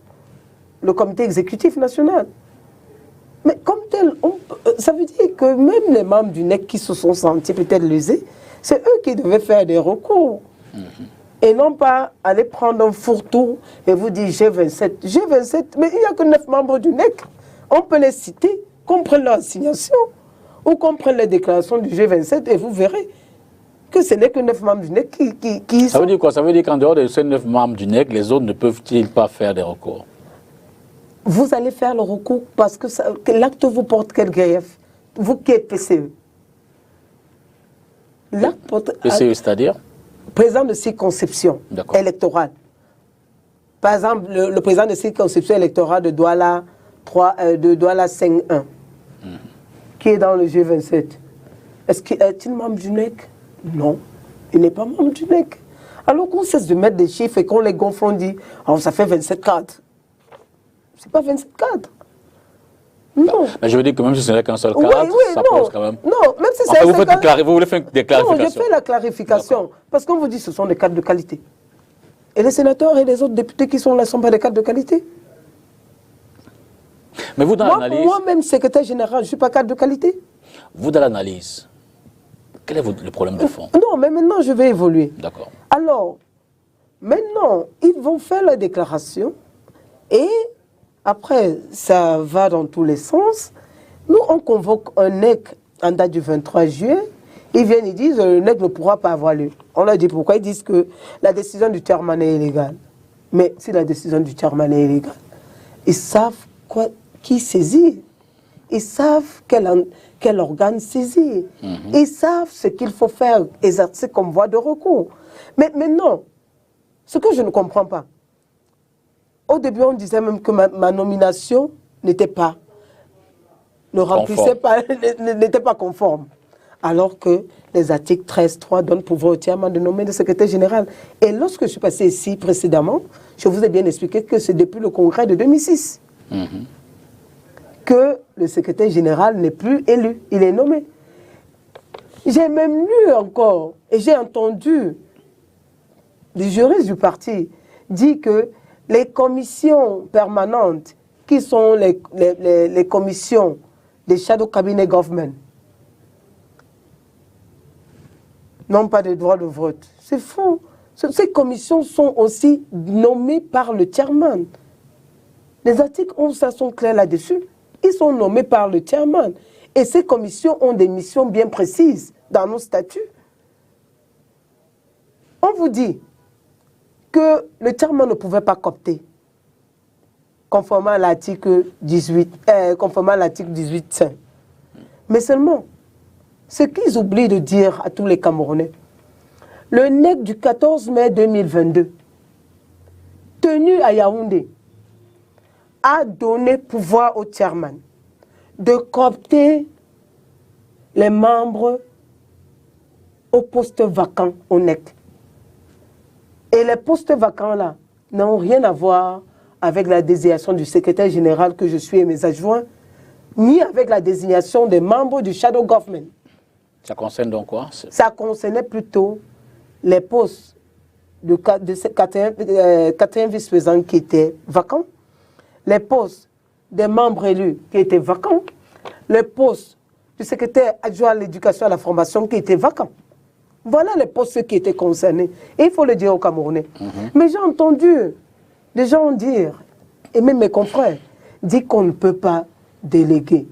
le comité exécutif national. Mais comme tel, ça veut dire que même les membres du NEC qui se sont sentis peut-être lésés, c'est eux qui devaient faire des recours. Et non pas aller prendre un fourre-tout et vous dire G27. G27, mais il n'y a que 9 membres du NEC. On peut les citer, qu'on prenne leur assignation ou qu'on prenne les déclarations du G27 et vous verrez que ce n'est que 9 membres du NEC qui Ça veut dire quoi? Ça veut dire qu'en dehors de ces 9 membres du NEC, les autres ne peuvent-ils pas faire des recours? Vous allez faire le recours parce que l'acte vous porte quel grief? Vous qui êtes PCE. L'acte porte... PCE, c'est-à-dire? Président de circonscription électorale. Par exemple, le président de circonscription électorale de Douala 5-1, qui est dans le G27. Est-il membre du NEC? Non, il n'est pas membre du NEC. Alors qu'on cesse de mettre des chiffres et qu'on les gonfle, on dit oh, ça fait 27 cadres. C'est pas 27 cadres. Non. Mais je veux dire que même si ce n'est qu'un seul cadre, ça pose quand même. Non, même si c'est vous voulez faire des clarifications. Non, je fais la clarification. Parce qu'on vous dit que ce sont des cadres de qualité. Et les sénateurs et les autres députés qui sont là ne sont pas des cadres de qualité. Mais vous, dans l'analyse. Moi-même, secrétaire général, je ne suis pas cadre de qualité. Vous, dans l'analyse, quel est le problème de fond? Non, mais maintenant, je vais évoluer. D'accord. Alors, maintenant, ils vont faire la déclaration et après, ça va dans tous les sens. Nous, on convoque un NEC en date du 23 juillet. Ils viennent, ils disent le NEC ne pourra pas avoir lieu. On leur dit pourquoi? Ils disent que la décision du chairman est illégale. Mais si la décision du chairman est illégale, ils savent qui saisir. Ils savent quel organe saisir. Ils savent ce qu'il faut faire, exercer comme voie de recours. Mais maintenant, ce que je ne comprends pas, au début, on disait même que ma nomination n'était pas, n'était pas conforme. Alors que les articles 13.3 donnent pouvoir au chairman de nommer le secrétaire général. Et lorsque je suis passé ici précédemment, je vous ai bien expliqué que c'est depuis le congrès de 2006 que le secrétaire général n'est plus élu, il est nommé. J'ai même lu encore, et j'ai entendu des juristes du parti dire que les commissions permanentes, qui sont les commissions des shadow cabinet government, n'ont pas de droit de vote. C'est faux. Ces commissions sont aussi nommées par le chairman. Les articles 11 sont clairs là-dessus. Ils sont nommés par le chairman. Et ces commissions ont des missions bien précises dans nos statuts. On vous dit que le chairman ne pouvait pas coopter, conformément à l'article 18.5. Mais seulement, ce qu'ils oublient de dire à tous les Camerounais, le NEC du 14 mai 2022, tenu à Yaoundé, a donné pouvoir au chairman de coopter les membres aux postes vacants au NEC. Et les postes vacants-là n'ont rien à voir avec la désignation du secrétaire général que je suis et mes adjoints, ni avec la désignation des membres du shadow government. Ça concerne donc quoi? Ça concernait plutôt les postes de 4e vice-président qui étaient vacants, les postes des membres élus qui étaient vacants, les postes du secrétaire adjoint à l'éducation et à la formation qui étaient vacants. Voilà les postes qui étaient concernés. Et il faut le dire aux Camerounais. Mais j'ai entendu des gens dire, et même mes confrères, dire qu'on ne peut pas déléguer.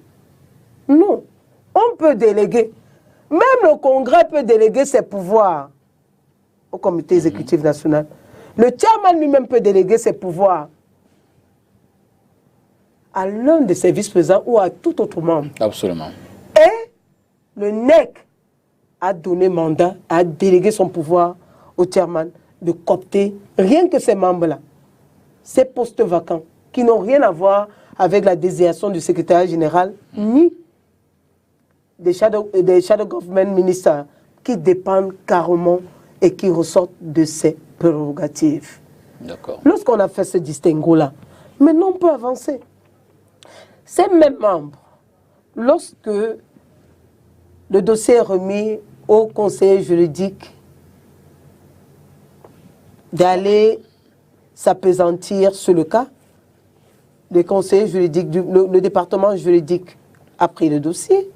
Non, on peut déléguer. Même le Congrès peut déléguer ses pouvoirs au comité exécutif national. Le chairman lui-même peut déléguer ses pouvoirs à l'un de ses vice-présidents ou à tout autre membre. Absolument. Et le NEC a donné mandat, a délégué son pouvoir au chairman de coopter rien que ces membres-là, ces postes vacants, qui n'ont rien à voir avec la désignation du secrétaire général, ni des shadow government ministers qui dépendent carrément et qui ressortent de ses prérogatives. D'accord. Lorsqu'on a fait ce distinguo-là, maintenant on peut avancer. Ces mêmes membres, lorsque le dossier est remis au conseiller juridique d'aller s'appesantir sur le cas, le conseiller juridique, le département juridique a pris le dossier,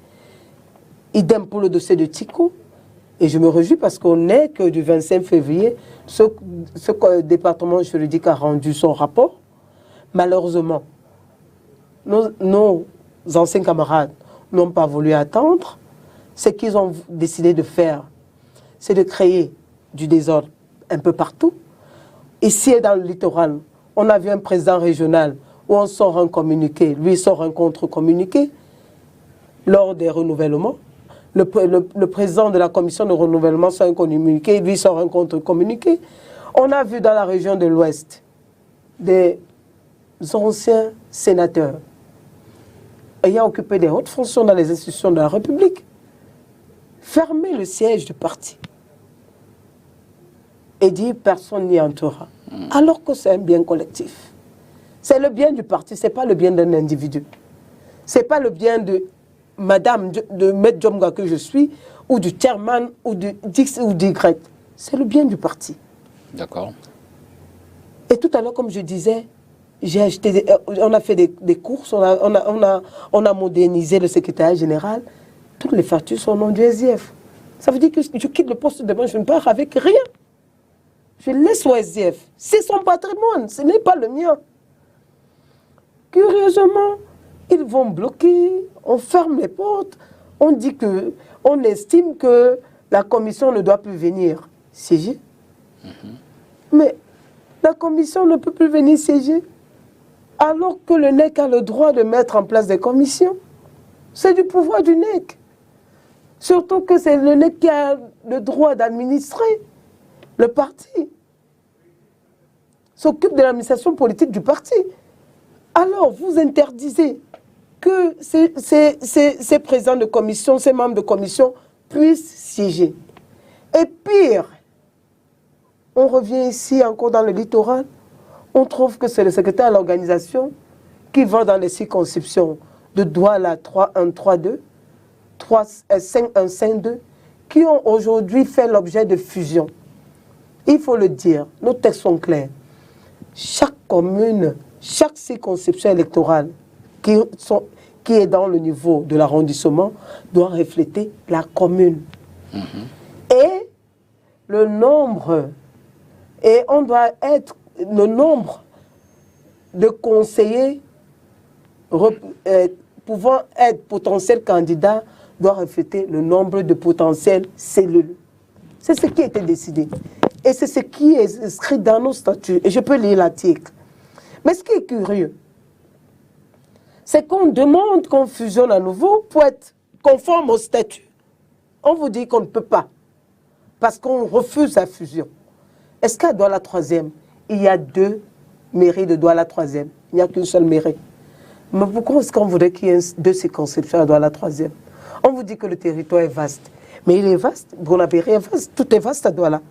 idem pour le dossier de Tico, et je me réjouis parce qu'on n'est que du 25 février, ce département juridique a rendu son rapport. Malheureusement, nos anciens camarades n'ont pas voulu attendre. Ce qu'ils ont décidé de faire, c'est de créer du désordre un peu partout. Ici et dans le littoral, on a vu un président régional où on sort un communiqué, lui sort un contre-communiqué lors des renouvellements. Le président de la commission de renouvellement sort un communiqué, lui sort un contre-communiqué. On a vu dans la région de l'Ouest des anciens sénateurs ayant occupé des hautes fonctions dans les institutions de la République fermer le siège du parti et dire personne n'y entrera, alors que c'est un bien collectif. C'est le bien du parti, ce n'est pas le bien d'un individu. Ce n'est pas le bien de Madame, de Maître Djomga que je suis, ou du chairman, ou du X ou du Y. C'est le bien du parti. D'accord. Et tout à l'heure, comme je disais, j'ai acheté on a fait des courses, on a modernisé le secrétariat général. Toutes les factures sont au nom du SDF. Ça veut dire que je quitte le poste demain, je ne pars avec rien. Je laisse au SDF. C'est son patrimoine, ce n'est pas le mien. Curieusement, ils vont bloquer, on ferme les portes, on dit que, on estime que la commission ne doit plus venir siéger. Mais la commission ne peut plus venir siéger alors que le NEC a le droit de mettre en place des commissions. C'est du pouvoir du NEC. Surtout que c'est le NEC qui a le droit d'administrer le parti. S'occupe de l'administration politique du parti. Alors, vous interdisez que ces présidents de commission, ces membres de commission puissent siéger. Et pire, on revient ici encore dans le littoral, on trouve que c'est le secrétaire à l'organisation qui va dans les circonscriptions de Douala 3132, 5152, qui ont aujourd'hui fait l'objet de fusion. Il faut le dire, nos textes sont clairs. Chaque commune, chaque circonscription électorale qui est dans le niveau de l'arrondissement doit refléter la commune. Et le nombre, et on doit être, le nombre de conseillers pouvant être potentiels candidats doit refléter le nombre de potentielles cellules. C'est ce qui a été décidé. Et c'est ce qui est inscrit dans nos statuts. Et je peux lire l'article. Mais ce qui est curieux, c'est qu'on demande qu'on fusionne à nouveau pour être conforme au statut. On vous dit qu'on ne peut pas, parce qu'on refuse la fusion. Est-ce qu'à Douala 3e, il y a 2 mairies de Douala 3e? Il n'y a qu'une seule mairie. Mais pourquoi est-ce qu'on voudrait qu'il y ait 2 circonscriptions à Douala 3e? On vous dit que le territoire est vaste. Mais il est vaste, Bonabéry est vaste, tout est vaste à Douala.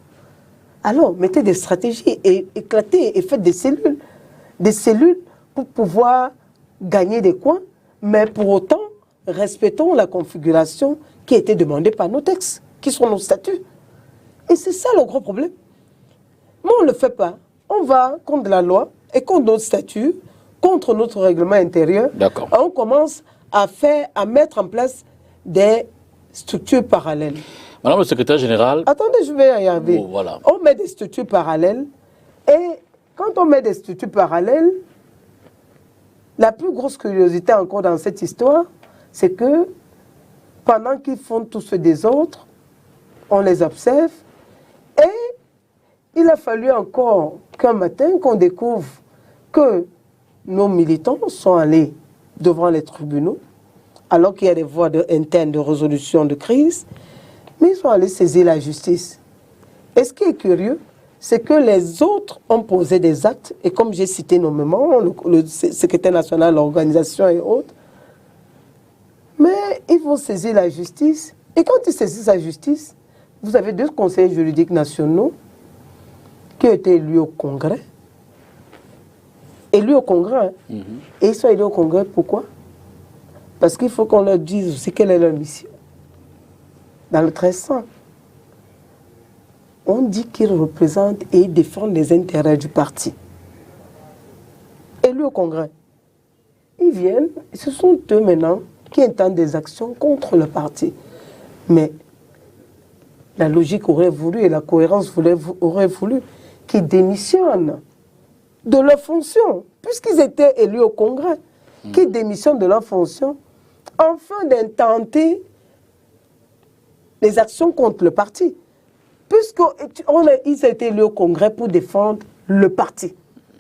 Alors, mettez des stratégies et éclatez et faites des cellules pour pouvoir gagner des coins, mais pour autant, respectons la configuration qui a été demandée par nos textes, qui sont nos statuts. Et c'est ça le gros problème. Mais on ne le fait pas. On va contre la loi et contre notre statut, contre notre règlement intérieur. D'accord. On commence à mettre en place des structures parallèles. Madame le secrétaire général... Attendez, je vais y arriver. Oh, voilà. On met des structures parallèles. Et quand on met des structures parallèles, la plus grosse curiosité encore dans cette histoire, c'est que pendant qu'ils font tout ce désordre, on les observe. Et il a fallu encore qu'un matin qu'on découvre que nos militants sont allés devant les tribunaux, alors qu'il y a des voies internes de résolution de crise, mais ils sont allés saisir la justice. Et ce qui est curieux, c'est que les autres ont posé des actes, et comme j'ai cité nommément, le secrétaire national, l'organisation et autres, mais ils vont saisir la justice. Et quand ils saisissent la justice, vous avez 2 conseillers juridiques nationaux qui ont été élus au Congrès. Élus au Congrès. Et ils sont élus au Congrès, pourquoi? Parce qu'il faut qu'on leur dise aussi quelle est leur mission. Dans le 1300, on dit qu'ils représentent et défendent les intérêts du parti. Élus au Congrès. Ils viennent, ce sont eux maintenant qui intendent des actions contre le parti. Mais la logique aurait voulu et la cohérence aurait voulu qu'ils démissionnent de leur fonction, puisqu'ils étaient élus au Congrès, qu'ils démissionnent de leur fonction, afin d'intenter les actions contre le parti. Puisqu'ils ont été élus au Congrès pour défendre le parti.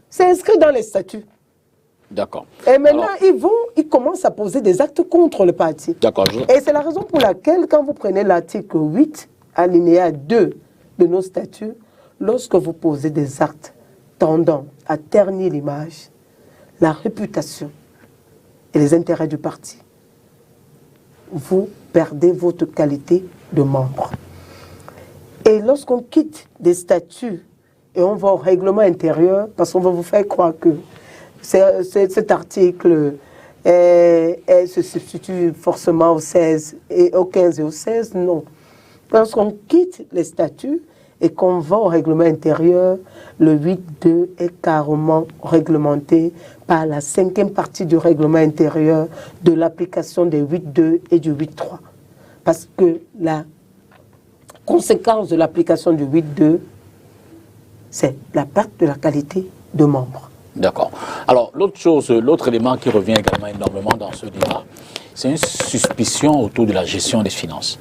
C'est inscrit dans les statuts. D'accord. Et maintenant, ils commencent à poser des actes contre le parti. D'accord. Et c'est la raison pour laquelle, quand vous prenez l'article 8, alinéa 2 de nos statuts, lorsque vous posez des actes tendant à ternir l'image, la réputation et les intérêts du parti, vous perdez votre qualité de membre. Et lorsqu'on quitte des statuts et on va au règlement intérieur, parce qu'on va vous faire croire que cet article se substitue forcément au 16 et au 15 et au 16, non. Lorsqu'on quitte les statuts et qu'on va au règlement intérieur, le 8.2 est carrément réglementé par la 5e partie du règlement intérieur de l'application des 8.2 et du 8.3. Parce que la conséquence de l'application du 8.2, c'est la perte de la qualité de membre. D'accord. Alors, l'autre élément qui revient également énormément dans ce débat, c'est une suspicion autour de la gestion des finances.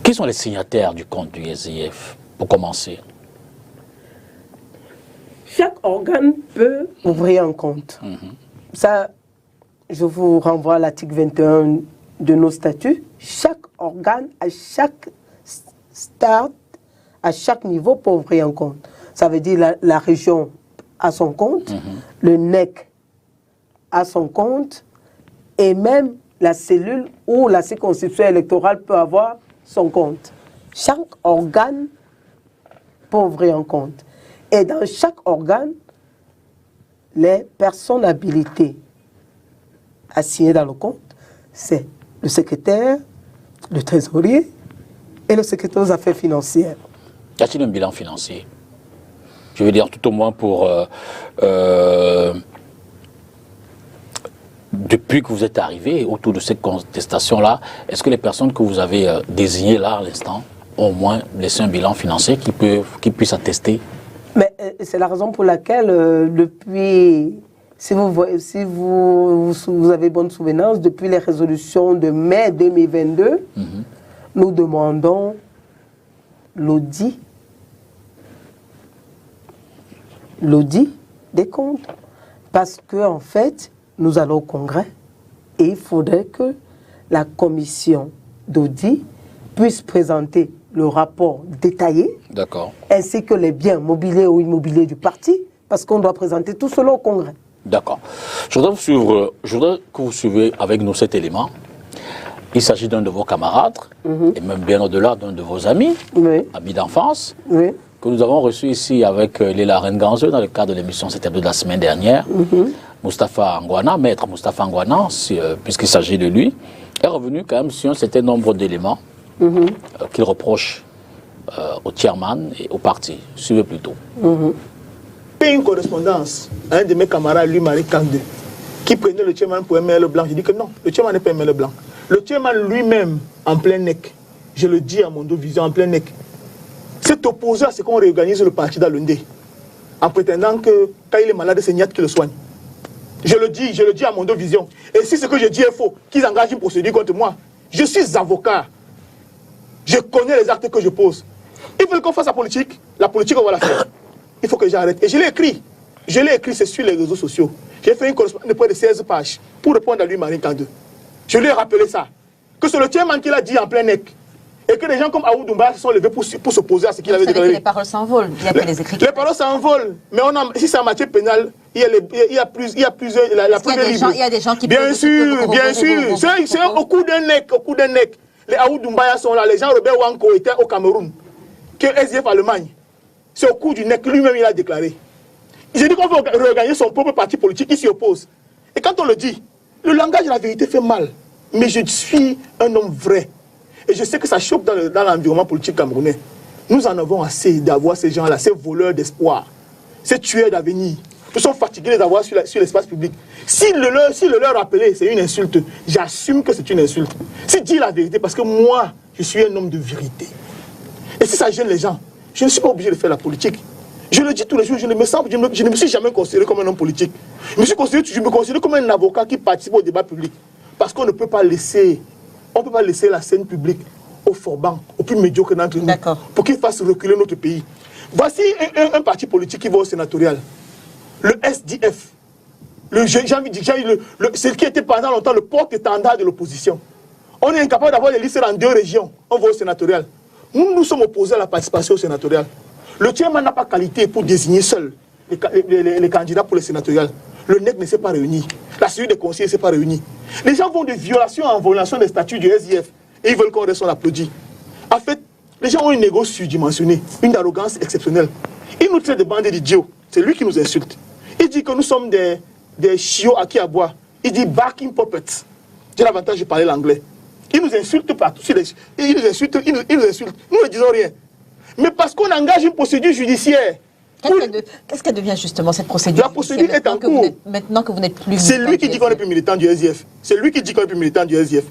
Qui sont les signataires du compte du SIF, pour commencer? Chaque organe peut ouvrir un compte. Ça, je vous renvoie à l'article 21 de nos statuts. Chaque organe, à chaque stade, à chaque niveau, peut ouvrir un compte. Ça veut dire la région a son compte, le NEC a son compte, et même la cellule ou la circonscription électorale peut avoir son compte. Chaque organe peut ouvrir un compte. Et dans chaque organe, les personnes habilitées à signer dans le compte, c'est le secrétaire, le trésorier et le secrétaire aux affaires financières. Y a-t-il un bilan financier? Je veux dire, tout au moins pour... depuis que vous êtes arrivé autour de cette contestation-là, est-ce que les personnes que vous avez désignées là à l'instant ont au moins laissé un bilan financier qui puisse attester? Mais c'est la raison pour laquelle, depuis, si vous avez bonne souvenance, depuis les résolutions de mai 2022, nous demandons l'audit des comptes. Parce que, en fait, nous allons au Congrès et il faudrait que la commission d'audit puisse présenter le rapport détaillé, ainsi que les biens mobiliers ou immobiliers du parti, parce qu'on doit présenter tout cela au Congrès. D'accord. Je voudrais que vous suiviez avec nous cet élément. Il s'agit d'un de vos camarades, et même bien au-delà d'un de vos amis, amis d'enfance, que nous avons reçu ici avec Léla Renganze dans le cadre de l'émission C'était de la semaine dernière. Moustapha Ngwana, maître Moustapha Ngwana, puisqu'il s'agit de lui, est revenu quand même sur un certain nombre d'éléments qu'il reproche au chairman et au parti. Suivez plutôt. J'ai une correspondance à un de mes camarades, lui, Marie Kandé, qui prenait le chairman pour aimer le blanc. Je dis que non, le chairman n'est pas aimer le blanc. Le chairman lui-même, en plein nec, je le dis à mon dos vision, en plein nec, s'est opposé à ce qu'on réorganise le parti d'Alundé, en prétendant que quand il est malade, c'est Niat qui le soigne. Je le dis à mon dos vision. Et si ce que je dis est faux, qu'ils engagent une procédure contre moi. Je suis avocat. Je connais les actes que je pose. Ils veulent qu'on fasse la politique on va la faire. Il faut que j'arrête. Et je l'ai écrit. C'est sur les réseaux sociaux. J'ai fait une correspondance de près de 16 pages pour répondre à lui, Marine Kandé. Je lui ai rappelé ça. Que c'est le chairman qui l'a dit en plein nec. Et que des gens comme Aoud Doumbaya se sont levés pour s'opposer à ce qu'il avait déclaré. Les paroles s'envolent. Il y a que les écrits. Les paroles s'envolent. Mais si c'est en matière pénale, il y a plusieurs. Il y a des gens qui bien sûr. C'est au coup d'un nec. Les Aoud Doumbaya sont là. Les gens Robert Wanko étaient au Cameroun. Que SDF Allemagne. C'est au coup du nec. Lui-même, il a déclaré. Il a dit qu'on veut réorganiser son propre parti politique. Il s'y oppose. Et quand on le dit, le langage de la vérité fait mal. Mais je suis un homme vrai. Et je sais que ça choque dans l'environnement politique camerounais. Nous en avons assez d'avoir ces gens-là, ces voleurs d'espoir, ces tueurs d'avenir. Nous sommes fatigués de les avoir sur l'espace public. Si le leur rappeler, c'est une insulte, j'assume que c'est une insulte. Si dire la vérité, parce que moi, je suis un homme de vérité. Et si ça gêne les gens, je ne suis pas obligé de faire la politique. Je le dis tous les jours, je ne me suis jamais considéré comme un homme politique. Je me considère comme un avocat qui participe au débat public. Parce qu'on ne peut pas laisser la scène publique aux forbans, aux plus médiocres d'entre nous, pour qu'ils fassent reculer notre pays. Voici un parti politique qui va au sénatorial. Le SDF. C'est qui était pendant longtemps le porte-étendard de l'opposition. On est incapable d'avoir des listes dans 2 régions. On va au sénatorial. Nous sommes opposés à la participation au sénatorial. Le chairman n'a pas qualité pour désigner seul les candidats pour le sénatorial. Le NEC ne s'est pas réuni. La cellule des conseillers ne s'est pas réunie. Les gens vont de violation en violation des statuts du SIF et ils veulent qu'on reste, on applaudit. En fait, les gens ont une négo surdimensionnée, une arrogance exceptionnelle. Il nous traite de bandits d'idiots. C'est lui qui nous insulte. Il dit que nous sommes des chiots à qui à boire. Il dit barking puppets. J'ai l'avantage de parler l'anglais. Il nous insulte partout. Il nous insulte. Nous ne disons rien. Mais parce qu'on engage une procédure judiciaire. Qu'est-ce qu'elle devient justement cette procédure? La procédure est en cours. Maintenant que vous n'êtes plus... C'est lui qui dit qu'on est plus militant du SIF. C'est lui qui dit qu'on est plus militant du SIF.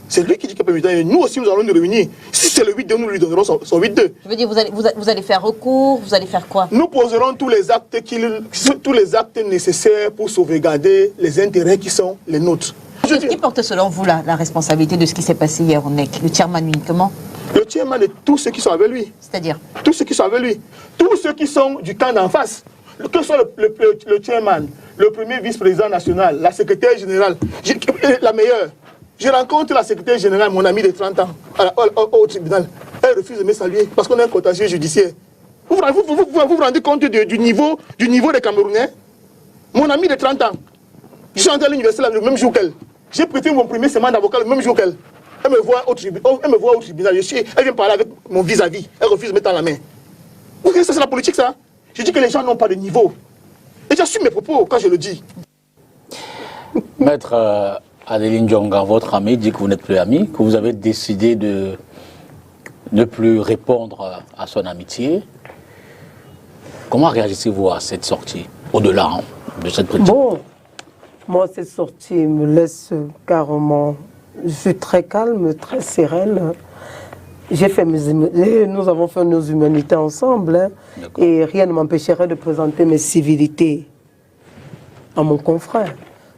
C'est lui qui dit qu'on est plus militant. Nous aussi, nous allons nous réunir. Si c'est le 8-2, nous lui donnerons son 8-2. Je veux dire, vous allez faire recours, vous allez faire quoi? Nous poserons tous les actes nécessaires pour sauvegarder les intérêts qui sont les nôtres. Qui porte selon vous la responsabilité de ce qui s'est passé hier au NEC? Le chairman uniquement? Le chairman et tous ceux qui sont avec lui. C'est-à-dire? Tous ceux qui sont avec lui. Tous ceux qui sont du camp d'en face. Que soit le chairman, le premier vice-président national, la secrétaire générale, la meilleure. Je rencontre la secrétaire générale, mon amie de 30 ans, au tribunal. Elle refuse de me saluer parce qu'on est un contentieux judiciaire. Vous vous rendez compte du niveau des Camerounais? Mon amie de 30 ans, je suis entré à l'université le même jour qu'elle. J'ai prêté mon premier serment d'avocat le même jour qu'elle. Elle me voit au tribunal. Elle vient parler avec mon vis-à-vis. Elle refuse de mettre dans la main. Vous voyez, ça c'est la politique, ça. Je dis que les gens n'ont pas de niveau. Et j'assume mes propos quand je le dis. Maître Adeline Djonga, votre ami, dit que vous n'êtes plus ami, que vous avez décidé de ne plus répondre à son amitié. Comment réagissez-vous à cette sortie, au-delà de cette politique? Bon, moi, cette sortie me laisse carrément... Je suis très calme, très sereine. Nous avons fait nos humanités ensemble, hein, et rien ne m'empêcherait de présenter mes civilités à mon confrère.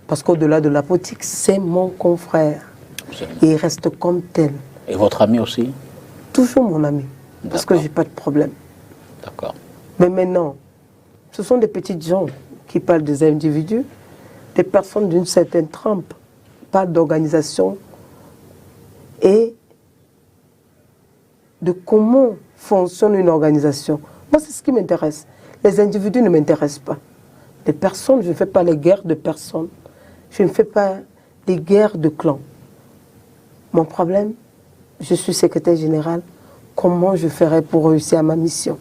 Parce qu'au-delà de la politique, c'est mon confrère. Absolument. Et il reste comme tel. Et votre ami aussi? Toujours mon ami, parce que je n'ai pas de problème. D'accord. Mais maintenant, ce sont des petites gens qui parlent des individus, des personnes d'une certaine trempe, pas d'organisation, et de comment fonctionne une organisation. Moi, c'est ce qui m'intéresse. Les individus ne m'intéressent pas. Les personnes, je ne fais pas les guerres de personnes. Je ne fais pas les guerres de clans. Mon problème, je suis secrétaire général. Comment je ferai pour réussir à ma mission?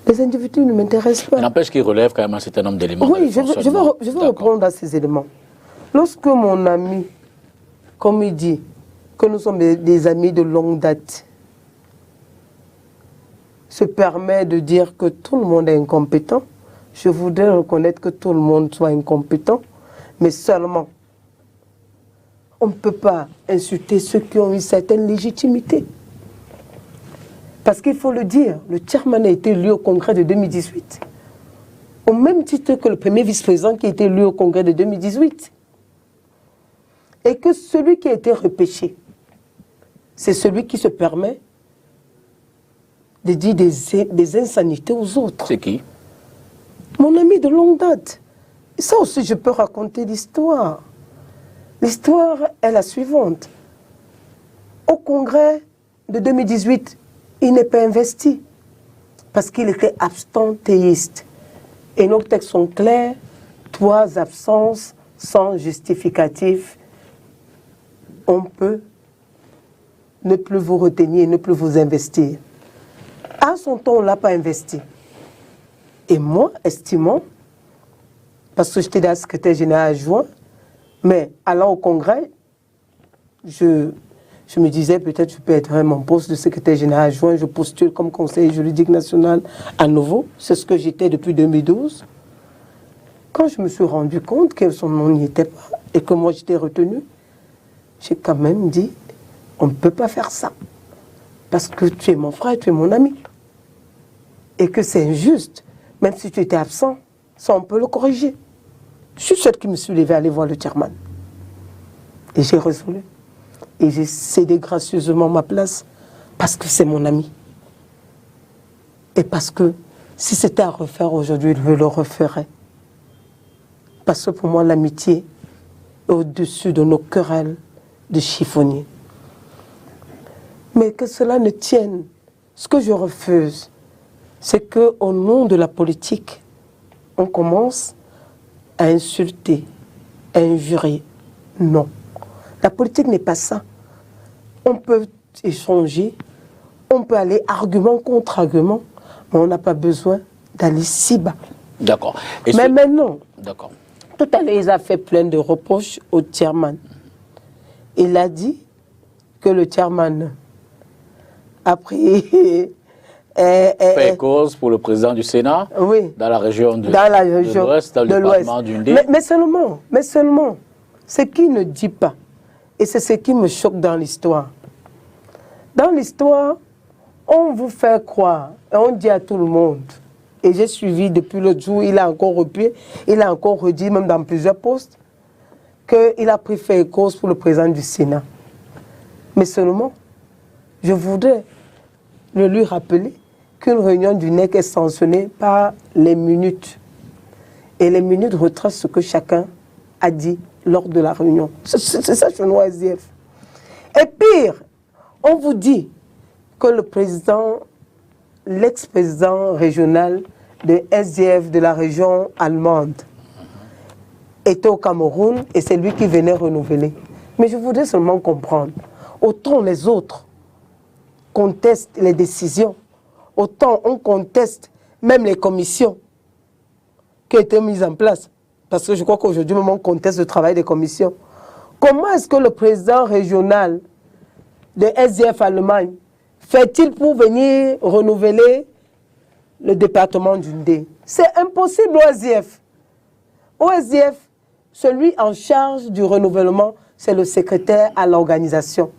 Les individus ne m'intéressent pas. Il n'empêche qu'il relève quand même un certain nombre d'éléments. Oui, je veux reprendre à ces éléments. Lorsque mon ami, comme il dit, que nous sommes des amis de longue date, se permet de dire que tout le monde est incompétent, je voudrais reconnaître que tout le monde soit incompétent, mais seulement, on ne peut pas insulter ceux qui ont une certaine légitimité. Parce qu'il faut le dire, le chairman a été élu au congrès de 2018, au même titre que le premier vice-président qui a été élu au congrès de 2018. Et que celui qui a été repêché, c'est celui qui se permet de dire des insanités aux autres. C'est qui? Mon ami de longue date. Et ça aussi, je peux raconter l'histoire. L'histoire est la suivante. Au congrès de 2018, il n'est pas investi parce qu'il était abstentéiste. Et nos textes sont clairs, 3 absences sans justificatif. On peut ne plus vous retenir, ne plus vous investir. À son temps, on ne l'a pas investi. Et moi, estimant, parce que j'étais la secrétaire générale adjoint, mais allant au congrès, je me disais peut-être je peux être mon poste de secrétaire général adjoint, je postule comme conseiller juridique national à nouveau, c'est ce que j'étais depuis 2012. Quand je me suis rendu compte que son nom n'y était pas et que moi j'étais retenu, j'ai quand même dit, on ne peut pas faire ça. Parce que tu es mon frère, tu es mon ami. Et que c'est injuste. Même si tu étais absent, ça on peut le corriger. Je suis celle qui me suis levée à aller voir le chairman. Et j'ai résolu. Et j'ai cédé gracieusement ma place parce que c'est mon ami. Et parce que si c'était à refaire aujourd'hui, je le referais. Parce que pour moi, l'amitié est au-dessus de nos querelles de chiffonniers. Mais que cela ne tienne. Ce que je refuse, c'est qu'au nom de la politique, on commence à insulter injurier. Non. La politique n'est pas ça. On peut échanger, on peut aller argument contre argument, mais on n'a pas besoin d'aller si bas. D'accord. Mais maintenant, d'accord. Tout à l'heure, il a fait plein de reproches au chairman. Il a dit que le chairman a pris... fait cause pour le président du Sénat, oui, dans la région de l'Ouest, dans le département du Ndé. Mais seulement, ce qu'il ne dit pas, et c'est ce qui me choque dans l'histoire. Dans l'histoire, on vous fait croire, et on dit à tout le monde, et j'ai suivi depuis l'autre jour, il a encore repris, il a encore redit, même dans plusieurs postes, qu'il a pris fait cause pour le président du Sénat. Mais seulement, je voudrais le lui rappeler qu'une réunion du NEC est sanctionnée par les minutes. Et les minutes retracent ce que chacun a dit lors de la réunion. C'est ça chez nous, SDF. Et pire, on vous dit que le président, l'ex-président régional de SDF de la région allemande était au Cameroun et c'est lui qui venait renouveler. Mais je voudrais seulement comprendre, autant les autres contestent les décisions, autant on conteste même les commissions qui ont été mises en place. Parce que je crois qu'aujourd'hui, même on conteste le travail des commissions. Comment est-ce que le président régional de SDF Allemagne fait-il pour venir renouveler le département du Ndé? C'est impossible au SDF. Au SDF, celui en charge du renouvellement, c'est le secrétaire à l'organisation.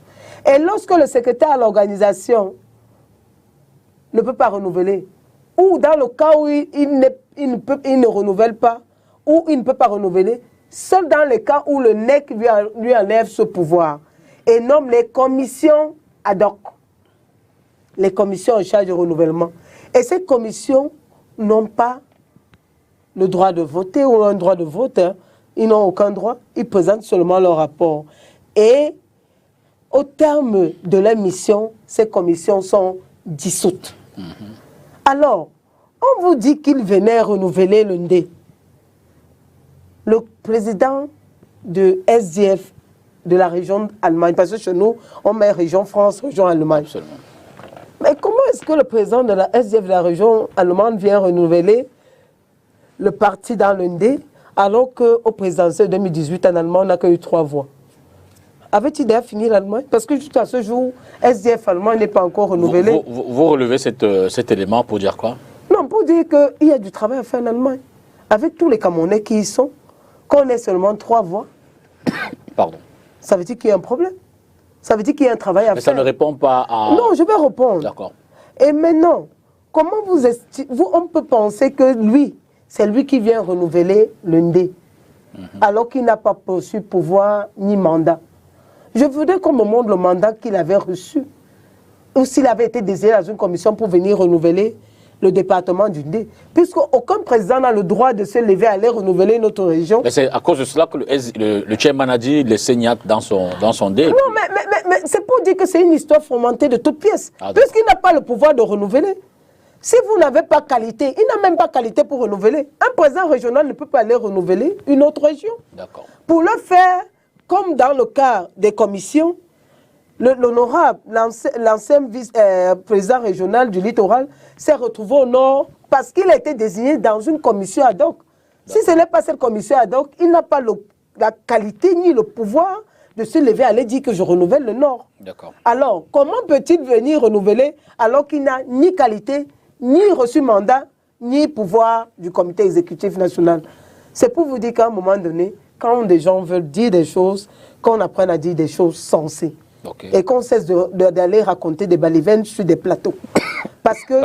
Et lorsque le secrétaire à l'organisation ne peut pas renouveler, ou dans le cas où il ne renouvelle pas, ou il ne peut pas renouveler, seul dans les cas où le NEC lui enlève ce pouvoir et nomme les commissions ad hoc, les commissions en charge du renouvellement. Et ces commissions n'ont pas le droit de voter ou un droit de vote, hein. Ils n'ont aucun droit, ils présentent seulement leur rapport. Et au terme de leur mission, ces commissions sont dissoutes. Alors, on vous dit qu'il venait renouveler le Ndé. Le président de SDF de la région Allemagne, parce que chez nous, on met région France, région Allemagne. Absolument. Mais comment est-ce que le président de la SDF de la région allemande vient renouveler le parti dans le Ndé, alors qu'au présidentiel 2018, en Allemagne, on n'a eu 3 voix? Avait-il déjà fini l'Allemagne? Parce que jusqu'à ce jour, SDF allemand n'est pas encore renouvelé. Vous relevez cet élément pour dire quoi? Non, pour dire qu'il y a du travail à faire en Allemagne. Avec tous les Camerounais qui y sont, qu'on ait seulement 3 voix, pardon, ça veut dire qu'il y a un problème. Ça veut dire qu'il y a un travail à faire. Mais ça ne répond pas à... Non, je vais répondre. D'accord. Et maintenant, comment on peut penser que lui, c'est lui qui vient renouveler le Ndé, alors qu'il n'a pas reçu pouvoir ni mandat? Je voudrais qu'on me montre le mandat qu'il avait reçu, ou s'il avait été désigné dans une commission pour venir renouveler le département du Ndé, puisque aucun président n'a le droit de se lever à aller renouveler notre région. Mais c'est à cause de cela que le chairman a dit les Seignac dans son Ndé. Non, mais c'est pour dire que c'est une histoire fomentée de toutes pièces, puisqu'il n'a pas le pouvoir de renouveler. Si vous n'avez pas qualité, il n'a même pas qualité pour renouveler. Un président régional ne peut pas aller renouveler une autre région. D'accord. Pour le faire, comme dans le cas des commissions, l'honorable, l'ancien président régional du littoral, s'est retrouvé au nord parce qu'il a été désigné dans une commission ad hoc. Si ce n'est pas cette commission ad hoc, il n'a pas la qualité ni le pouvoir de se lever à aller dire que je renouvelle le nord. D'accord. Alors, comment peut-il venir renouveler alors qu'il n'a ni qualité, ni reçu mandat, ni pouvoir du comité exécutif national? C'est pour vous dire qu'à un moment donné, quand des gens veulent dire des choses, qu'on apprenne à dire des choses sensées. Okay. Et qu'on cesse d'aller raconter des balivernes sur des plateaux. Parce que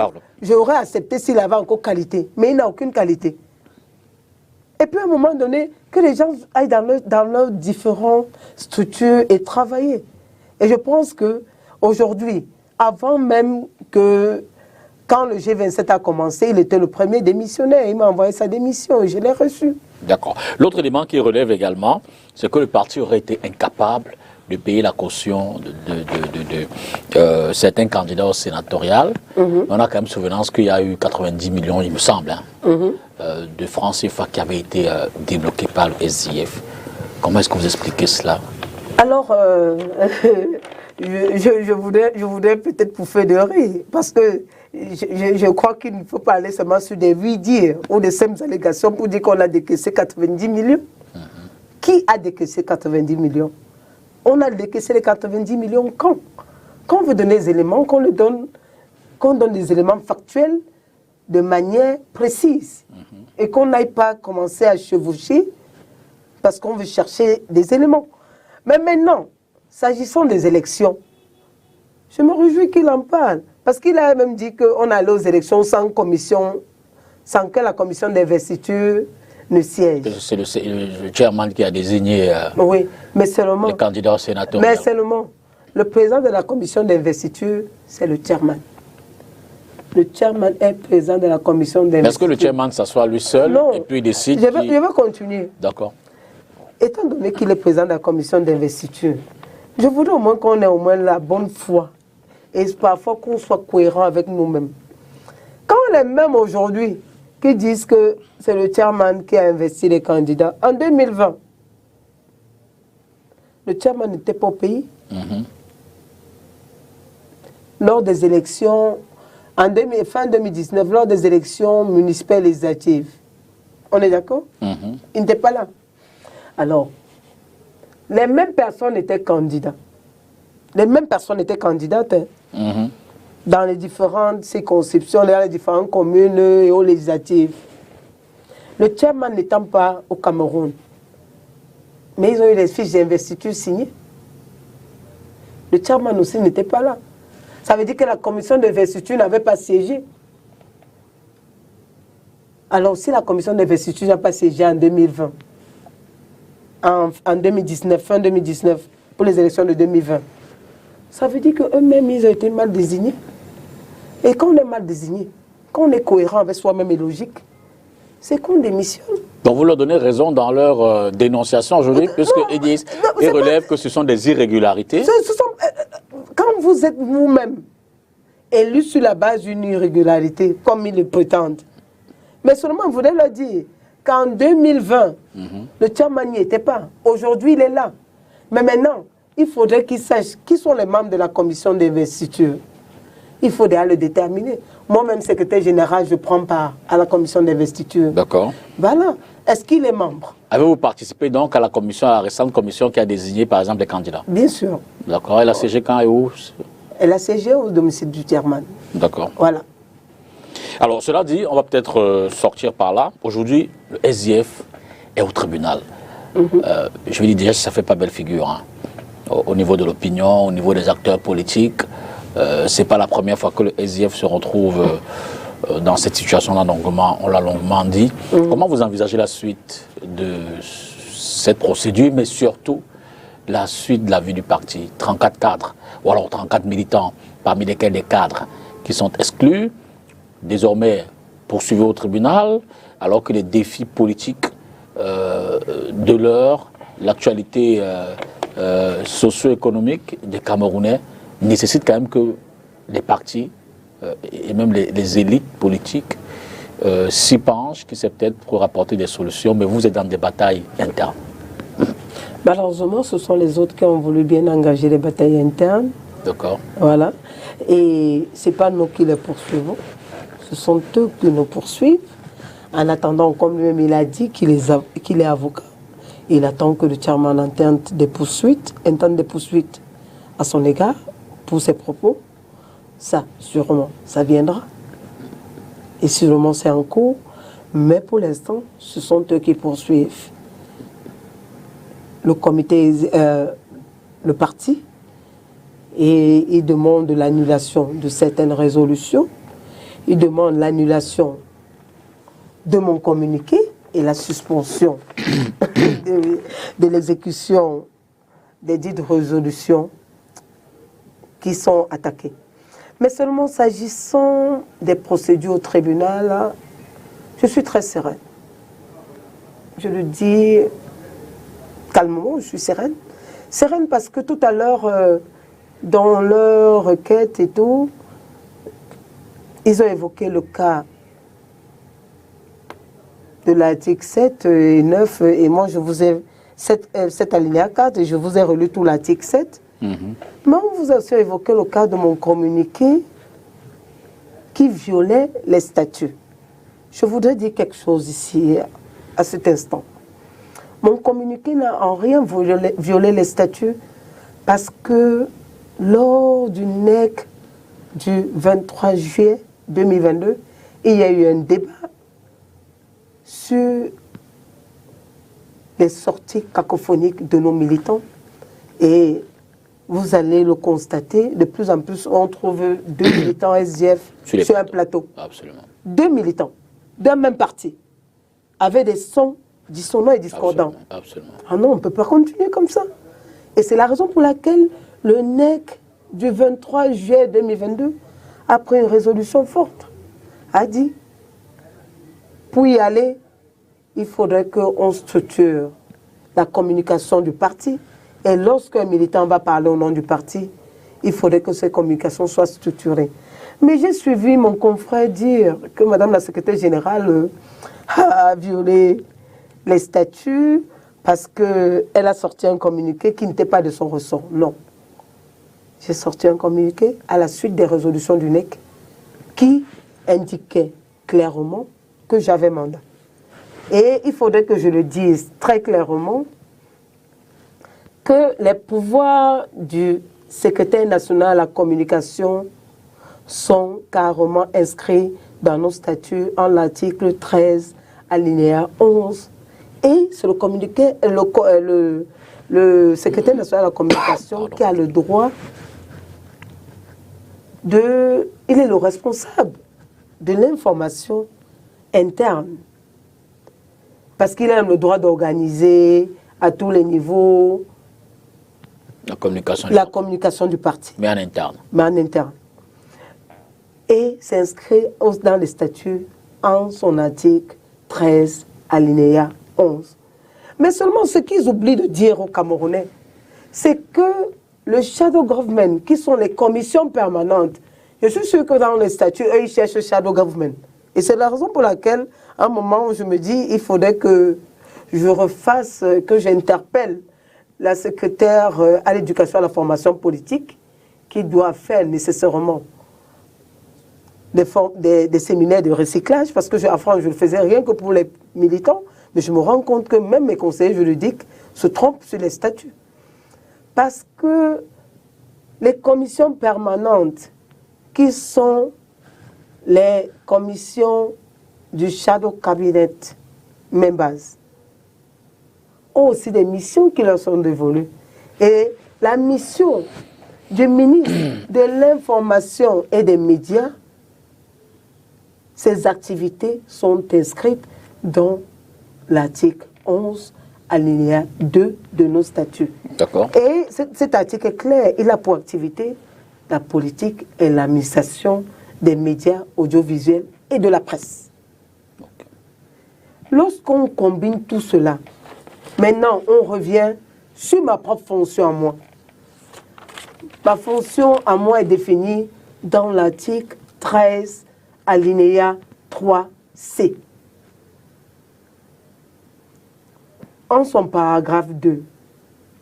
j'aurais accepté s'il avait encore qualité, mais il n'a aucune qualité. Et puis à un moment donné, que les gens aillent dans leurs différentes structures et travailler. Et je pense qu'aujourd'hui, avant même que, quand le G27 a commencé, il était le premier démissionnaire. Il m'a envoyé sa démission et je l'ai reçu. D'accord. L'autre élément qui relève également, c'est que le parti aurait été incapable de payer la caution de certains candidats au sénatorial. On a quand même souvenance qu'il y a eu 90 millions, il me semble, de francs CFA qui avaient été débloqués par le SDF. Comment est-ce que vous expliquez cela? Alors, je voudrais peut-être pouffer de rire, parce que je crois qu'il ne faut pas aller seulement sur des oui-dire ou des simples allégations pour dire qu'on a décaissé 90 millions. Qui a décaissé 90 millions? On a décaissé les 90 millions quand? Quand on veut donner des éléments, qu'on donne des éléments factuels de manière précise. Et qu'on n'aille pas commencer à chevaucher parce qu'on veut chercher des éléments. Mais maintenant, s'agissant des élections, je me réjouis qu'il en parle. Parce qu'il a même dit qu'on allait aux élections sans commission, sans que la commission d'investiture ne siège. C'est le chairman qui a désigné oui, mais seulement, les candidats au sénateur. Mais seulement, le président de la commission d'investiture, c'est le chairman. Le chairman est président de la commission d'investiture. Est-ce que le chairman s'assoit lui seul et puis il décide? Je vais continuer. D'accord. Étant donné qu'il est président de la commission d'investiture, je voudrais au moins qu'on ait au moins la bonne foi et parfois qu'on soit cohérent avec nous-mêmes. Quand on est même aujourd'hui qui disent que c'est le chairman qui a investi les candidats, en 2020, le chairman n'était pas au pays. Lors des élections, fin 2019, lors des élections municipales législatives, on est d'accord? Il n'était pas là. Alors, les mêmes personnes étaient candidats. Les mêmes personnes étaient candidates dans les différentes circonscriptions, dans les différentes communes et aux législatives. Le chairman n'étant pas au Cameroun, mais ils ont eu les fiches d'investiture signées. Le chairman aussi n'était pas là. Ça veut dire que la commission d'investiture n'avait pas siégé. Alors, si la commission d'investiture n'a pas siégé en 2020, en 2019, fin 2019, pour les élections de 2020, ça veut dire qu'eux-mêmes, ils ont été mal désignés. Et quand on est mal désigné, quand on est cohérent avec soi-même et logique, c'est qu'on démissionne. Donc vous leur donnez raison dans leur dénonciation aujourd'hui, puisqu'ils disent, ils relèvent que ce sont des irrégularités. Quand vous êtes vous-même élu sur la base d'une irrégularité, comme ils le prétendent, mais seulement vous voulez leur dire qu'en 2020, le chairman n'y était pas. Aujourd'hui, il est là. Mais maintenant, il faudrait qu'ils sachent qui sont les membres de la commission d'investiture. Il faudrait le déterminer. Moi-même, secrétaire général, je prends part à la commission d'investiture. D'accord. Voilà. Est-ce qu'il est membre? Avez-vous participé donc à la récente commission qui a désigné, par exemple, les candidats? Bien sûr. D'accord. Et la CG quand et où? Elle a siégé au domicile du chairman. D'accord. Voilà. Alors, cela dit, on va peut-être sortir par là. Aujourd'hui, le SIF est au tribunal. Je vais dire déjà, ça ne fait pas belle figure. Hein. Au niveau de l'opinion, au niveau des acteurs politiques, ce n'est pas la première fois que le SIF se retrouve dans cette situation-là, on l'a longuement dit. Comment vous envisagez la suite de cette procédure, mais surtout la suite de la vie du parti? 34 cadres, ou alors 34 militants, parmi lesquels des cadres qui sont exclus, désormais poursuivis au tribunal, alors que les défis politiques de l'heure, l'actualité socio-économique des Camerounais nécessitent quand même que les partis et même les élites politiques s'y penchent, qui c'est peut-être pour apporter des solutions, mais vous êtes dans des batailles internes. Malheureusement, ce sont les autres qui ont voulu bien engager les batailles internes. D'accord. Voilà. Et ce n'est pas nous qui les poursuivons. Ce sont eux qui nous poursuivent. En attendant, comme lui-même il a dit qu'il est avocat, il attend que le chairman intente des poursuites à son égard pour ses propos. Ça, sûrement, ça viendra. Et sûrement, c'est en cours. Mais pour l'instant, ce sont eux qui poursuivent. Le comité, le parti, et il demande l'annulation de certaines résolutions. Il demande l'annulation de mon communiqué et la suspension de l'exécution des dites résolutions qui sont attaquées. Mais seulement s'agissant des procédures au tribunal, là, je suis très sereine. Je le dis calmement, je suis sereine. Sereine parce que tout à l'heure, dans leur requête et tout, ils ont évoqué le cas de l'article 7 et 9, et moi je vous ai cet alinéa 4, et je vous ai relu tout l'article 7. Mais on vous a aussi évoqué le cas de mon communiqué qui violait les statuts. Je voudrais dire quelque chose ici, à cet instant. Mon communiqué n'a en rien violé les statuts parce que lors du NEC du 23 juillet 2022, il y a eu un débat sur les sorties cacophoniques de nos militants. Et vous allez le constater, de plus en plus, on trouve 2 militants SDF sur un plateau. Absolument. 2 militants d'un même parti, avec des sons dissonants et discordants. Absolument. Ah non, on ne peut pas continuer comme ça. Et c'est la raison pour laquelle le NEC du 23 juillet 2022 a pris une résolution forte, a dit, pour y aller, il faudrait qu'on structure la communication du parti. Et lorsqu'un militant va parler au nom du parti, il faudrait que ces communications soient structurées. Mais j'ai suivi mon confrère dire que Madame la secrétaire générale a violé les statuts parce qu'elle a sorti un communiqué qui n'était pas de son ressort. Non. J'ai sorti un communiqué à la suite des résolutions du NEC qui indiquait clairement que j'avais mandat. Et il faudrait que je le dise très clairement que les pouvoirs du secrétaire national à la communication sont carrément inscrits dans nos statuts en l'article 13, alinéa 11. Et c'est le communiqué, le secrétaire national à la communication qui a le droit de... Il est le responsable de l'information interne. Parce qu'il a le droit d'organiser à tous les niveaux la communication du parti. Mais en interne. Mais en interne. Et c'est inscrit dans les statuts en son article 13, alinéa 11. Mais seulement ce qu'ils oublient de dire aux Camerounais, c'est que le shadow government, qui sont les commissions permanentes, je suis sûr que dans les statuts, eux, ils cherchent le shadow government. Et c'est la raison pour laquelle, à un moment où je me dis, il faudrait que je refasse, que j'interpelle la secrétaire à l'éducation et à la formation politique, qui doit faire nécessairement des séminaires de recyclage, parce que à France, je ne faisais rien que pour les militants, mais je me rends compte que même mes conseillers juridiques se trompent sur les statuts. Parce que les commissions permanentes, qui sont les commissions du Shadow Cabinet members, ont aussi des missions qui leur sont dévolues. Et la mission du ministre de l'Information et des Médias, ces activités sont inscrites dans l'article 11, alinéa 2 de nos statuts. D'accord. Et cet article est clair. Il a pour activité la politique et l'administration des médias audiovisuels et de la presse. Okay. Lorsqu'on combine tout cela, maintenant on revient sur ma propre fonction à moi. Ma fonction à moi est définie dans l'article 13, alinéa 3C. En son paragraphe 2,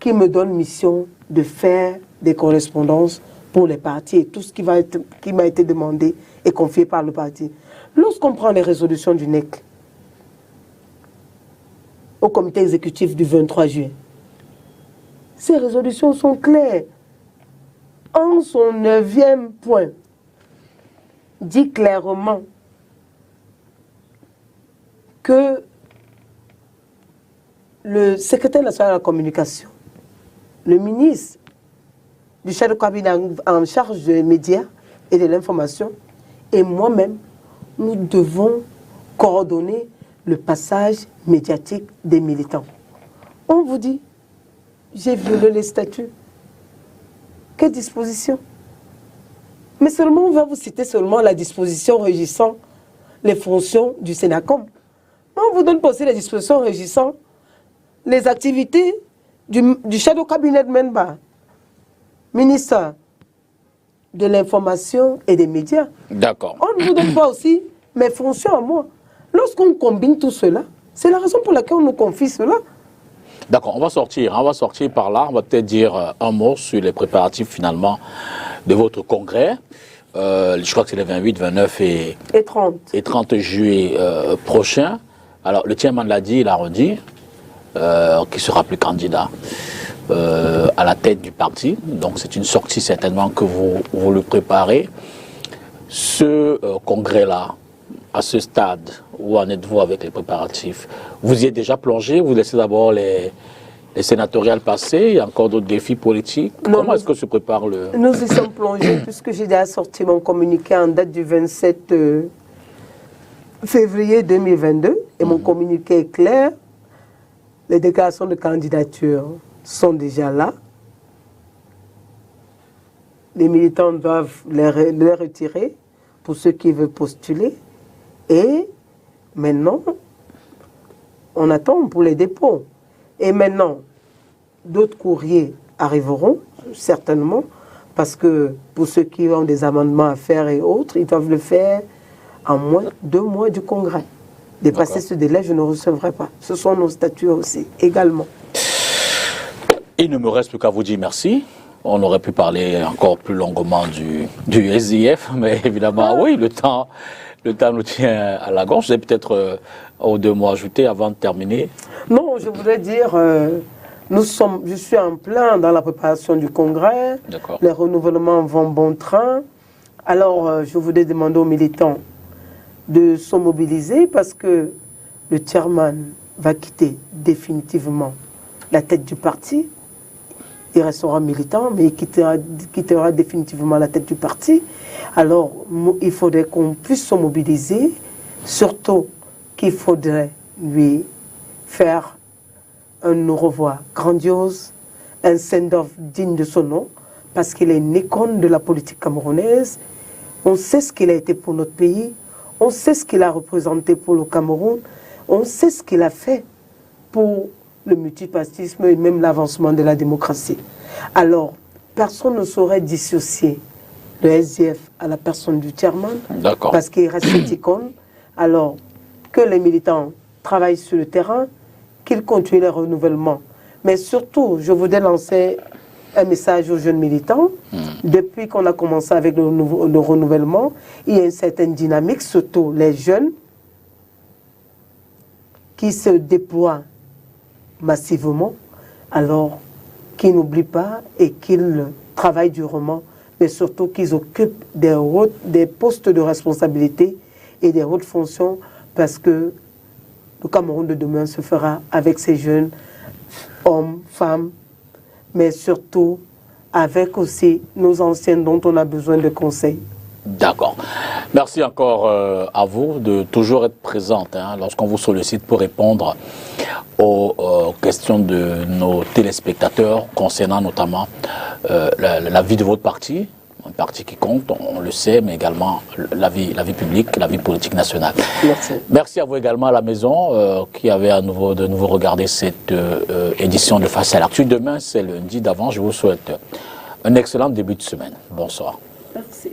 qui me donne mission de faire des correspondances pour les partis et tout ce qui m'a été demandé et confié par le parti. Lorsqu'on prend les résolutions du NEC au comité exécutif du 23 juillet, ces résolutions sont claires. En son 9e point, dit clairement que le secrétaire national de la communication, le ministre du chef de cabinet en charge des médias et de l'information, et moi-même, nous devons coordonner le passage médiatique des militants. On vous dit, j'ai violé les statuts. Quelle disposition? Mais seulement, on va vous citer seulement la disposition régissant les fonctions du Sénacom. Mais on vous donne pas aussi les dispositions régissant les activités du Shadow Cabinet member, ministre de l'Information et des Médias. D'accord. On ne vous donne pas aussi mes fonctions à moi. Lorsqu'on combine tout cela, c'est la raison pour laquelle on nous confie cela. D'accord, on va sortir par là. On va peut-être dire un mot sur les préparatifs finalement de votre congrès. Je crois que c'est les 28, 29 et 30 juillet prochain. Alors, le chairman l'a dit, il a redit, qui sera plus candidat à la tête du parti. Donc, c'est une sortie certainement que vous le préparez. Ce congrès-là, à ce stade, où en êtes-vous avec les préparatifs? Vous y êtes déjà plongé? Vous laissez d'abord les sénatoriales passer? Il y a encore d'autres défis politiques? Comment est-ce que se prépare le... Nous y sommes plongés puisque j'ai déjà sorti mon communiqué en date du 27 février 2022 et mon communiqué est clair. Les déclarations de candidature sont déjà là. Les militants doivent les retirer pour ceux qui veulent postuler. Et maintenant, on attend pour les dépôts. Et maintenant, d'autres courriers arriveront, certainement, parce que pour ceux qui ont des amendements à faire et autres, ils doivent le faire en moins 2 mois du congrès. Dépasser ce délai, je ne recevrai pas. Ce sont nos statuts aussi, également. Il ne me reste plus qu'à vous dire merci. On aurait pu parler encore plus longuement du SIF, mais évidemment, oui, le temps nous tient à la gorge. J'ai peut-être 2 mots ajoutés avant de terminer. Non, je voudrais dire, je suis en plein dans la préparation du congrès. Les renouvellements vont bon train. Alors, je voudrais demander aux militants de se mobiliser parce que le chairman va quitter définitivement la tête du parti. Il restera militant, mais il quittera définitivement la tête du parti. Alors, il faudrait qu'on puisse se mobiliser, surtout qu'il faudrait lui faire un au revoir grandiose, un send-off digne de son nom, parce qu'il est une icône de la politique camerounaise. On sait ce qu'il a été pour notre pays, on sait ce qu'il a représenté pour le Cameroun, on sait ce qu'il a fait pour le multipartisme et même l'avancement de la démocratie. Alors, personne ne saurait dissocier le SDF à la personne du chairman, parce qu'il reste cette icône. Alors, que les militants travaillent sur le terrain, qu'ils continuent les renouvellements. Mais surtout, je voudrais lancer un message aux jeunes militants. Depuis qu'on a commencé avec le renouvellement, il y a une certaine dynamique, surtout les jeunes, qui se déploient massivement, alors qu'ils n'oublient pas et qu'ils travaillent durement, mais surtout qu'ils occupent des postes de responsabilité et des hautes fonctions, parce que le Cameroun de demain se fera avec ces jeunes hommes, femmes, mais surtout avec aussi nos anciens dont on a besoin de conseils. D'accord. Merci encore à vous de toujours être présente lorsqu'on vous sollicite pour répondre aux questions de nos téléspectateurs concernant notamment la vie de votre parti, un parti qui compte, on le sait, mais également la vie publique, la vie politique nationale. Merci. Merci à vous également à la maison qui avait de nouveau regardé cette édition de Face à l'actu. Demain, c'est lundi d'avant. Je vous souhaite un excellent début de semaine. Bonsoir. Merci.